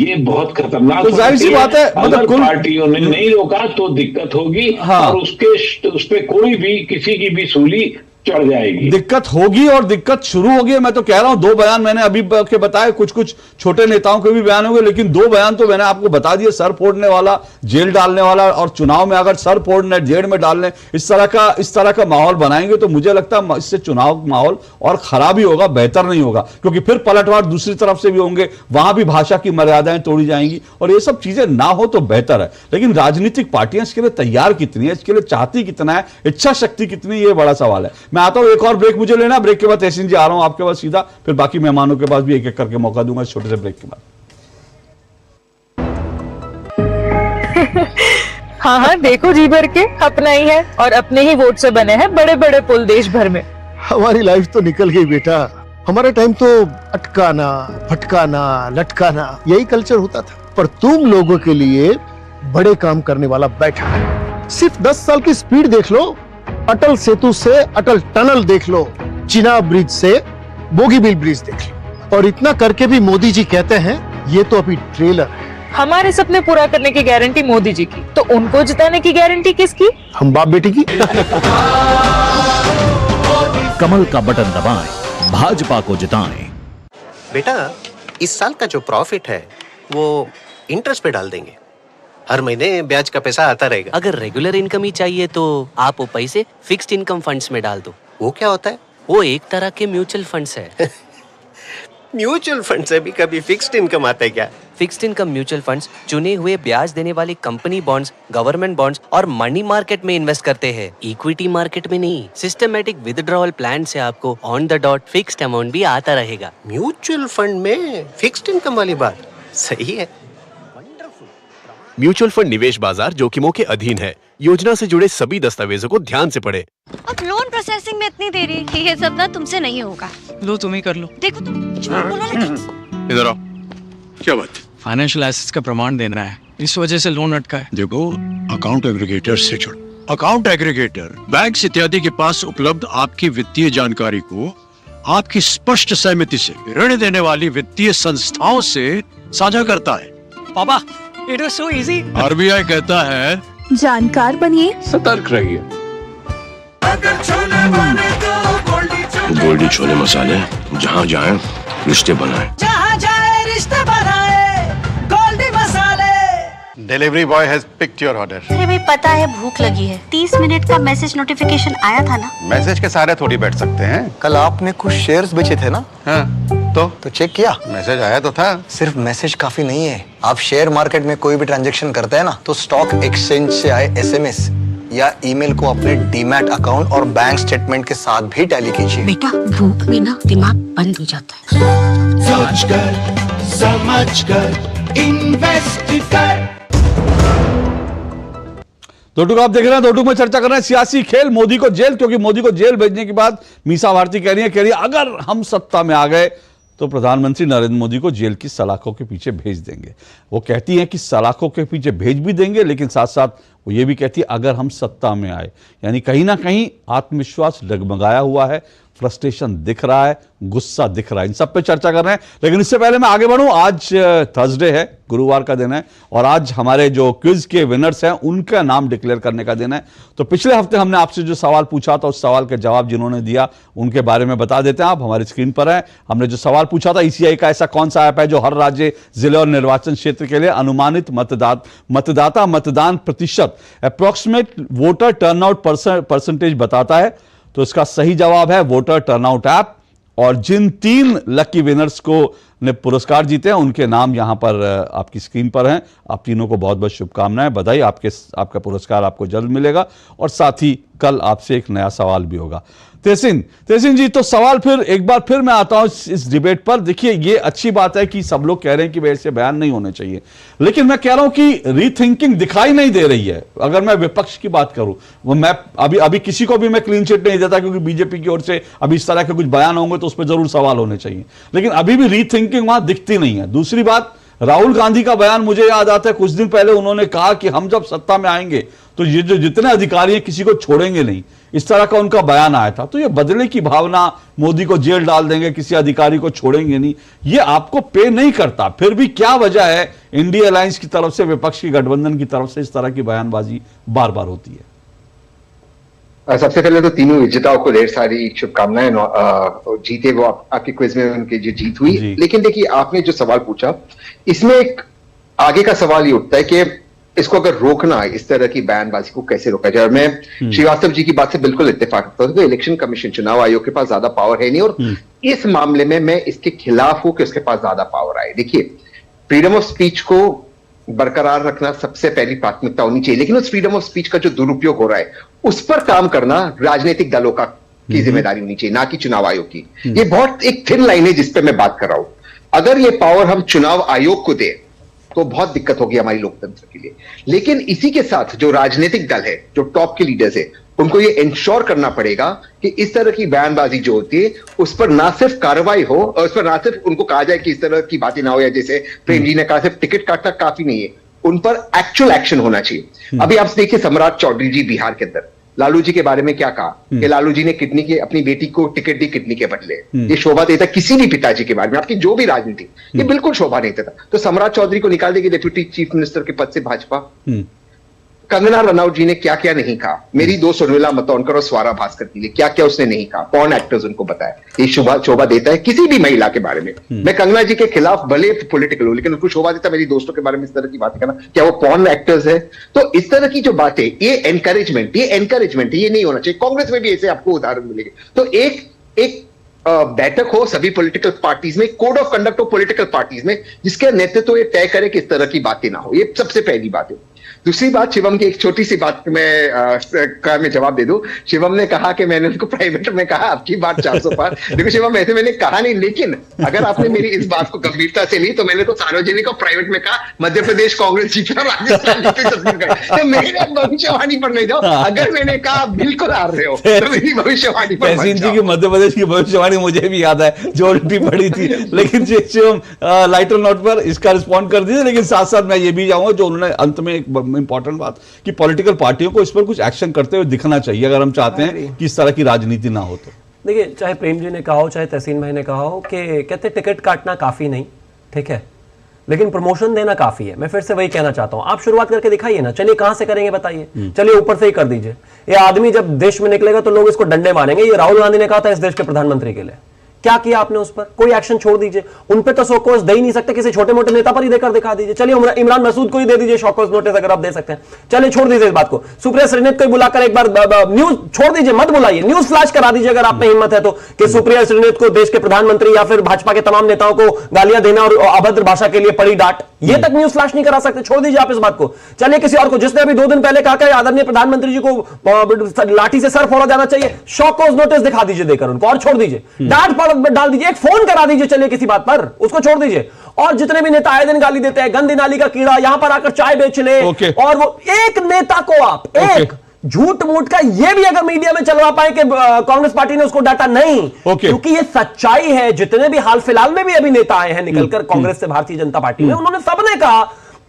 ये बहुत खतरनाक बात है। अगर पार्टियों ने नहीं रोका तो दिक्कत होगी। हाँ। और उस पे कोई भी किसी की भी सूली चढ़ जाएगी, दिक्कत होगी और दिक्कत शुरू होगी। मैं तो कह रहा हूं 2 बयान मैंने अभी के बताए, कुछ छोटे नेताओं के भी बयान होंगे, लेकिन 2 बयान तो मैंने आपको बता दिया, सर फोड़ने वाला, जेल डालने वाला। और चुनाव में अगर सर फोड़ने, जेल में डालने, इस तरह का माहौल बनाएंगे तो मुझे लगता है इससे चुनाव माहौल और खराब ही होगा, बेहतर नहीं होगा, क्योंकि फिर पलटवार दूसरी तरफ से भी होंगे, वहां भी भाषा की मर्यादाएं तोड़ी जाएंगी, और ये सब चीजें ना हो तो बेहतर है। लेकिन राजनीतिक पार्टियां इसके लिए तैयार कितनी है, इसके लिए चाहती कितना है, इच्छा शक्ति कितनी, ये बड़ा सवाल है। मैं आता हूं, एक और ब्रेक मुझे लेना, ब्रेक के बाद तहसीन जी आ रहा हूं आपके पास सीधा, फिर बाकी मेहमानों के पास भी एक एक करके मौका दूंगा इस छोटे से ब्रेक के बाद। हाँ देखो जी भर के अपना ही है, और अपने ही वोट से बने हैं बड़े बड़े पुल देश भर में। हमारी लाइफ तो निकल गई बेटा, हमारे टाइम तो अटकाना, फटकाना, लटकाना यही कल्चर होता था, पर तुम लोगों के लिए बड़े काम करने वाला बैठा है। सिर्फ 10 साल की स्पीड देख लो, अटल सेतु से अटल टनल देख लो, चिनाब ब्रिज से बोगीबील ब्रिज देख लो, और इतना करके भी मोदी जी कहते हैं ये तो अभी ट्रेलर है। हमारे सपने पूरा करने की गारंटी मोदी जी की, तो उनको जिताने की गारंटी किसकी? हम बाप बेटी की। कमल का बटन दबाएं, भाजपा को जिताएं। बेटा, इस साल का जो प्रॉफिट है वो इंटरेस्ट पे डाल देंगे, हर महीने ब्याज का पैसा आता रहेगा। अगर रेगुलर इनकम ही चाहिए तो आप वो पैसे फिक्स्ड इनकम फंड्स में डाल दो। वो क्या होता है? वो एक तरह के म्यूचुअल फंड्स है। म्यूचुअल फंड से भी कभी फिक्स्ड इनकम आता है क्या? फिक्स्ड इनकम म्यूचुअल फंड्स चुने हुए ब्याज देने वाली कंपनी बॉन्ड्स, गवर्नमेंट बॉन्ड्स और मनी मार्केट में इन्वेस्ट करते हैं, इक्विटी मार्केट में नहीं। सिस्टमैटिक विथड्रॉवल प्लान से आपको on the dot fixed amount भी आता रहेगा। म्यूचुअल फंड में फिक्स्ड इनकम वाली बात सही है। म्यूचुअल फंड निवेश बाजार जोखिमों के अधीन है। योजना से जुड़े सभी दस्तावेजों को ध्यान से पढ़ें। अब लोन प्रोसेसिंग में इतनी देरी, ये सब ना तुमसे नहीं होगा। लो तुम ही कर लो। देखो तुम झूठ बोलो लेकिन। इधर आओ। क्या बात? फाइनेंशियल एसेट्स का प्रमाण देना है, इस वजह से लोन अटका है। देखो, अकाउंट एग्रीगेटर से जुड़ो। अकाउंट एग्रीगेटर बैंक इत्यादि के पास उपलब्ध आपकी वित्तीय जानकारी को आपकी स्पष्ट सहमति से ऋण देने वाली वित्तीय संस्थाओं से साझा करता है। पापा, it was so easy. RBI कहता है जानकार बनिए, सतर्क रहिए। गोल्डी छोले मसाले, जहाँ जाए रिश्ते बनाए। जहाँ जाए रिश्ते बनाए, गोल्डी मसाले। Delivery boy has picked your order. अरे भाई पता है भूख लगी है, 30 मिनट का मैसेज नोटिफिकेशन आया था ना। मैसेज के सारे थोड़ी बैठ सकते हैं। कल आपने कुछ शेयर्स बेचे थे ना? हाँ, तो चेक किया? मैसेज आया तो था। सिर्फ मैसेज काफी नहीं है। आप शेयर मार्केट में कोई भी ट्रांजैक्शन करते हैं ना, तो स्टॉक एक्सचेंज से आए एसएमएस या ईमेल को अपने डीमैट अकाउंट और बैंक स्टेटमेंट के साथ भी टैली कीजिए। बेटा भूख में ना दिमाग बंद हो जाता है। सोच कर समझ कर इन्वेस्ट कर। दोटुक आप देख रहे हैं, दोटुक में चर्चा कर रहे हैं सियासी खेल, मोदी को जेल, क्योंकि मोदी को जेल भेजने के बाद मीसा भारती कह रही है अगर हम सत्ता में आ गए तो प्रधानमंत्री नरेंद्र मोदी को जेल की सलाखों के पीछे भेज देंगे। वो कहती हैं कि सलाखों के पीछे भेज भी देंगे, लेकिन साथ साथ वो ये भी कहती है अगर हम सत्ता में आए, यानी कहीं ना कहीं आत्मविश्वास डगमगाया हुआ है, फ्रस्ट्रेशन दिख रहा है, गुस्सा दिख रहा है। इन सब पे चर्चा कर रहे हैं, लेकिन इससे पहले मैं आगे बढ़ूं, आज थर्सडे है, गुरुवार का दिन है, और आज हमारे जो क्विज के विनर्स हैं उनका नाम डिक्लेयर करने का दिन है। तो पिछले हफ्ते हमने आपसे जो सवाल पूछा था, उस सवाल के जवाब जिन्होंने दिया उनके बारे में बता देते हैं। आप हमारी स्क्रीन पर हैं। हमने जो सवाल पूछा था, ईसीआई का ऐसा कौन सा ऐप है जो हर राज्य, जिले और निर्वाचन क्षेत्र के लिए अनुमानित मतदाता मतदान प्रतिशत, अप्रोक्सीमेट वोटर टर्नआउट परसेंटेज बताता है? तो इसका सही जवाब है वोटर टर्नआउट ऐप। और जिन 3 लकी विनर्स को ने पुरस्कार जीते हैं उनके नाम यहां पर आपकी स्क्रीन पर हैं। आप तीनों को बहुत बहुत शुभकामनाएं, बधाई। आपका पुरस्कार आपको जल्द मिलेगा और साथ ही कल आपसे एक नया सवाल भी होगा। तेहसीन जी, तो सवाल फिर एक बार फिर मैं आता हूं इस डिबेट पर। देखिए, ये अच्छी बात है कि सब लोग कह रहे हैं कि वैसे बयान नहीं होने चाहिए, लेकिन मैं कह रहा हूं कि रीथिंकिंग दिखाई नहीं दे रही है। अगर मैं विपक्ष की बात करूं, वो मैं अभी किसी को भी मैं क्लीन चिट नहीं देता, क्योंकि बीजेपी की ओर से अभी इस तरह के कुछ बयान होंगे तो उस पर जरूर सवाल होने चाहिए, लेकिन अभी भी रीथिंकिंग वहां दिखती नहीं है। दूसरी बात, राहुल गांधी का बयान मुझे याद आता है, कुछ दिन पहले उन्होंने कहा कि हम जब सत्ता में आएंगे तो ये जो जितने अधिकारी हैं किसी को छोड़ेंगे नहीं, इस तरह का उनका बयान आया था। तो ये बदले की भावना, मोदी को जेल डाल देंगे, किसी अधिकारी को छोड़ेंगे नहीं, ये आपको पे नहीं करता। फिर भी क्या वजह है इंडिया अलायंस की तरफ से, विपक्ष की गठबंधन की तरफ से इस तरह की बयानबाजी बार बार होती है? सबसे पहले तो तीनों विजेताओं को ढेर सारी शुभकामनाएं। जीते वो आपके क्विज में उनकी जो जीत हुई। लेकिन देखिए, आपने जो सवाल पूछा, इसमें एक आगे का सवाल ये उठता है कि इसको अगर रोकना है, इस तरह की बयानबाजी को कैसे रोका जाए। और मैं श्रीवास्तव जी की बात से बिल्कुल इत्तेफाक करता हूं कि इलेक्शन कमीशन, चुनाव आयोग के पास ज्यादा पावर है नहीं, और इस मामले में मैं इसके खिलाफ हूं कि उसके पास ज्यादा पावर आए। देखिए, फ्रीडम ऑफ स्पीच को बरकरार रखना सबसे पहली प्राथमिकता होनी चाहिए, लेकिन उस फ्रीडम ऑफ स्पीच का जो दुरुपयोग हो रहा है उस पर काम करना राजनीतिक दलों की जिम्मेदारी होनी चाहिए, ना कि चुनाव आयोग की। ये बहुत एक थिन लाइन है जिस पे मैं बात कर रहा हूं। अगर ये पावर हम चुनाव आयोग को दें तो बहुत दिक्कत होगी हमारी लोकतंत्र के लिए। लेकिन इसी के साथ जो राजनीतिक दल है, जो टॉप के लीडर्स है, उनको ये इंश्योर करना पड़ेगा कि इस तरह की बयानबाजी जो होती है उस पर ना सिर्फ कार्रवाई हो, और उस पर ना सिर्फ उनको कहा जाए कि इस तरह की बातें ना हो, या जैसे प्रेम जी ने कहा सिर्फ टिकट काटना काफी नहीं है, उन पर एक्चुअल एक्शन होना चाहिए। अभी आप देखिए, सम्राट चौधरी जी बिहार के अंदर लालू जी के बारे में क्या कहा कि लालू जी ने किडनी के, अपनी बेटी को टिकट दी किडनी के बदले। ये शोभा देता किसी भी पिताजी के बारे में, आपकी जो भी राजनीति, ये बिल्कुल शोभा नहीं देता। तो सम्राट चौधरी को निकाल देगी डिप्यूटी चीफ मिनिस्टर के पद से भाजपा। कंगना रनौत जी ने क्या क्या नहीं कहा, मेरी दोस्त उर्मिला मातोंडकर और स्वारा भास्कर के लिए क्या क्या उसने नहीं कहा, पॉर्न एक्टर्स उनको बताया, ये शोभा देता है किसी भी महिला के बारे में। मैं कंगना जी के खिलाफ भले पॉलिटिकल हूं, लेकिन उनको शोभा देता मेरी दोस्तों के बारे में इस तरह की बातें करना, क्या वो पॉर्न एक्टर्स है? तो इस तरह की जो बातें, ये एनकरेजमेंट, ये नहीं होना चाहिए। कांग्रेस में भी ऐसे आपको उदाहरण मिलेंगे। तो एक बैठक हो सभी पॉलिटिकल पार्टीज में, कोड ऑफ कंडक्ट हो पॉलिटिकल पार्टीज में, जिसके नेतृत्व ये तय करे कि इस तरह की बातें ना हो। ये सबसे पहली बात है। दूसरी बात, शिवम की एक छोटी सी बात मैं जवाब दे दूं। शिवम ने कहा कि मैंने उनको प्राइवेट में कहा आपकी बात 400 पार। देखो शिवम, ऐसे मैंने कहा नहीं, लेकिन अगर आपने मेरी इस बात को गंभीरता से ली तो मैंने तो सार्वजनिक और प्राइवेट में कहा मध्य प्रदेश कांग्रेस जीता, राजस्थान जीते, छत्तीसगढ़। तो मेरे भविष्यवाणी पर नहीं जाओ। अगर मैंने कहा बिल्कुल हार रहे हो तो मेरी भविष्यवाणी पर मत जाओ। की मध्य प्रदेश की भविष्यवाणी मुझे भी याद है जो उल्टी पड़ी थी। लेकिन शिवम लाइटर नोट पर इसका रिस्पॉन्ड कर दीजिए। लेकिन साथ साथ मैं ये भी जाऊंगा जो उन्होंने अंत में एक इंपॉर्टेंट बात कि पॉलिटिकल पार्टियों को इस पर कुछ एक्शन करते हुए दिखना चाहिए अगर हम चाहते हैं कि इस तरह की राजनीति ना हो। तो देखिए, चाहे प्रेम जी ने कहा हो, चाहे तहसीन भाई ने कहा हो कि कहते टिकट काटना काफी नहीं, ठीक है, लेकिन प्रमोशन देना काफी है। मैं फिर से वही कहना चाहता हूं, आप शुरुआत करके दिखाइए ना। चलिए कहां से करेंगे बताइए, चलिए ऊपर से ही कर दीजिए। ये आदमी जब देश में निकलेगा तो लोग इसको डंडे मारेंगे। ये राहुल गांधी ने कहा था इस देश के प्रधानमंत्री के लिए, क्या किया आपने उस पर? कोई एक्शन छोड़ दीजिए। उन पे तो शोकॉज दे ही नहीं सकते, किसी छोटे मोटे नेता पर ही देकर दिखा दीजिए। चलिए इमरान मसूद को ही दे दीजिए शोकॉज नोटिस अगर आप दे सकते हैं। चलिए छोड़ दीजिए इस बात को। सुप्रिया श्रीनेत को बुलाकर एक बार न्यूज छोड़ दीजिए, मत बुलाइए, न्यूज फ्लैश करा दीजिए अगर आप में हिम्मत है तो, कि सुप्रिया श्रीनेत को देश के प्रधानमंत्री या फिर भाजपा के तमाम नेताओं को गालियां देना और अभद्र भाषा के लिए पड़ी डांट, ये तक न्यूज फ्लैश नहीं करा सकते। छोड़ दीजिए आप इस बात को। चलिए किसी और को, जिसने अभी 2 दिन पहले कहा कि आदरणीय प्रधानमंत्री जी को लाठी से सर फोड़ा जाना चाहिए, शोकॉज नोटिस दिखा दीजिए देकर उनको, और छोड़ दीजिए। डांट डाल दीजिए, एक फोन करा दीजिए, चलिए किसी बात पर, उसको छोड़ दीजिए। और जितने भी नेता आए दिन गाली देते हैं, गंदी नाली का कीड़ा, यहां पर आकर चाय बेच ले, और वो एक नेता को आप एक झूठ मूठ का ये भी अगर मीडिया में चलवा पाए कि कांग्रेस पार्टी ने उसको डांटा, नहीं, क्योंकि ये सच्चाई है। जितने भी हाल फिलहाल में भी अभी नेता आए हैं निकलकर कांग्रेस से भारतीय जनता पार्टी में, उन्होंने सबने कहा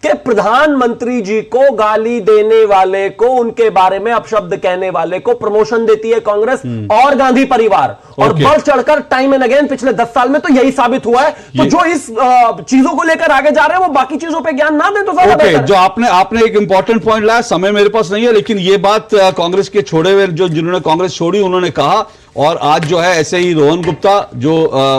कि प्रधानमंत्री जी को गाली देने वाले को, उनके बारे में अपशब्द कहने वाले को प्रमोशन देती है कांग्रेस और गांधी परिवार, और बढ़ चढ़कर टाइम एंड अगेन पिछले 10 साल में तो यही साबित हुआ है। तो जो इस चीजों को लेकर आगे जा रहे हैं वो बाकी चीजों पे ज्ञान ना दें तो ज्यादा बेहतर है। जो आपने एक इंपॉर्टेंट पॉइंट लाया, समय मेरे पास नहीं है, लेकिन ये बात कांग्रेस के छोड़े हुए जिन्होंने कांग्रेस छोड़ी उन्होंने कहा, और आज जो है ऐसे ही रोहन गुप्ता जो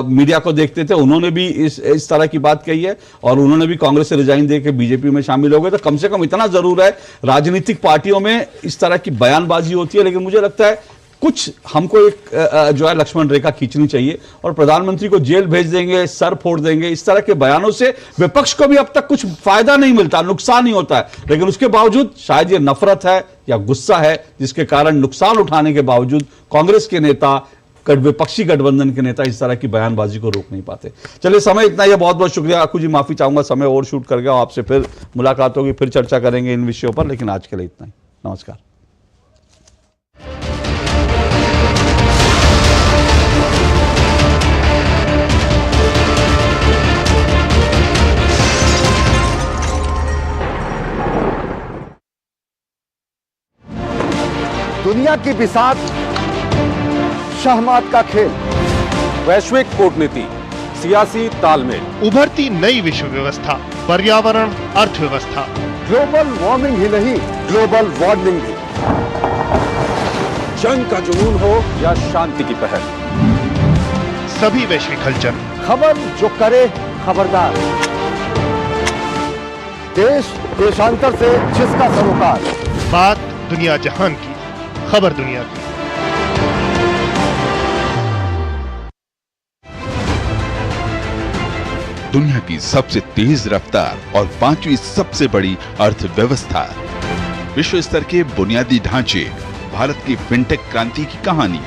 मीडिया को देखते थे उन्होंने भी इस तरह की बात कही है, और उन्होंने भी कांग्रेस से रिजाइन देकर बीजेपी में शामिल हो गए। तो कम से कम इतना जरूर है, राजनीतिक पार्टियों में इस तरह की बयानबाजी होती है, लेकिन मुझे लगता है कुछ हमको एक जो है लक्ष्मण रेखा खींचनी चाहिए, और प्रधानमंत्री को जेल भेज देंगे, सर फोड़ देंगे, इस तरह के बयानों से विपक्ष को भी अब तक कुछ फायदा नहीं मिलता, नुकसान ही होता है। लेकिन उसके बावजूद शायद ये नफरत है या गुस्सा है, जिसके कारण नुकसान उठाने के बावजूद कांग्रेस के नेता, विपक्षी गठबंधन के नेता इस तरह की बयानबाजी को रोक नहीं पाते। चलिए समय इतना ही है, बहुत बहुत शुक्रिया अक्कू जी, माफी चाहूंगा समय ओवर शूट कर गया। आपसे फिर मुलाकात होगी, फिर चर्चा करेंगे इन विषयों पर, लेकिन आज के लिए इतना ही। नमस्कार। दुनिया की बिसात, शहमात का खेल, वैश्विक कूटनीति, सियासी तालमेल, उभरती नई विश्व व्यवस्था, पर्यावरण अर्थव्यवस्था, ग्लोबल वार्मिंग ही नहीं ग्लोबल वार्निंग भी, जंग का जुनून हो या शांति की पहल, सभी वैश्विक हलचल, खबर जो करे खबरदार, देश देशांतर से जिसका सरोकार, बात दुनिया जहान की, खबर दुनिया की। दुनिया की सबसे तेज रफ्तार और 5वीं सबसे बड़ी अर्थव्यवस्था, विश्व स्तर के बुनियादी ढांचे, भारत की फिनटेक क्रांति की कहानी।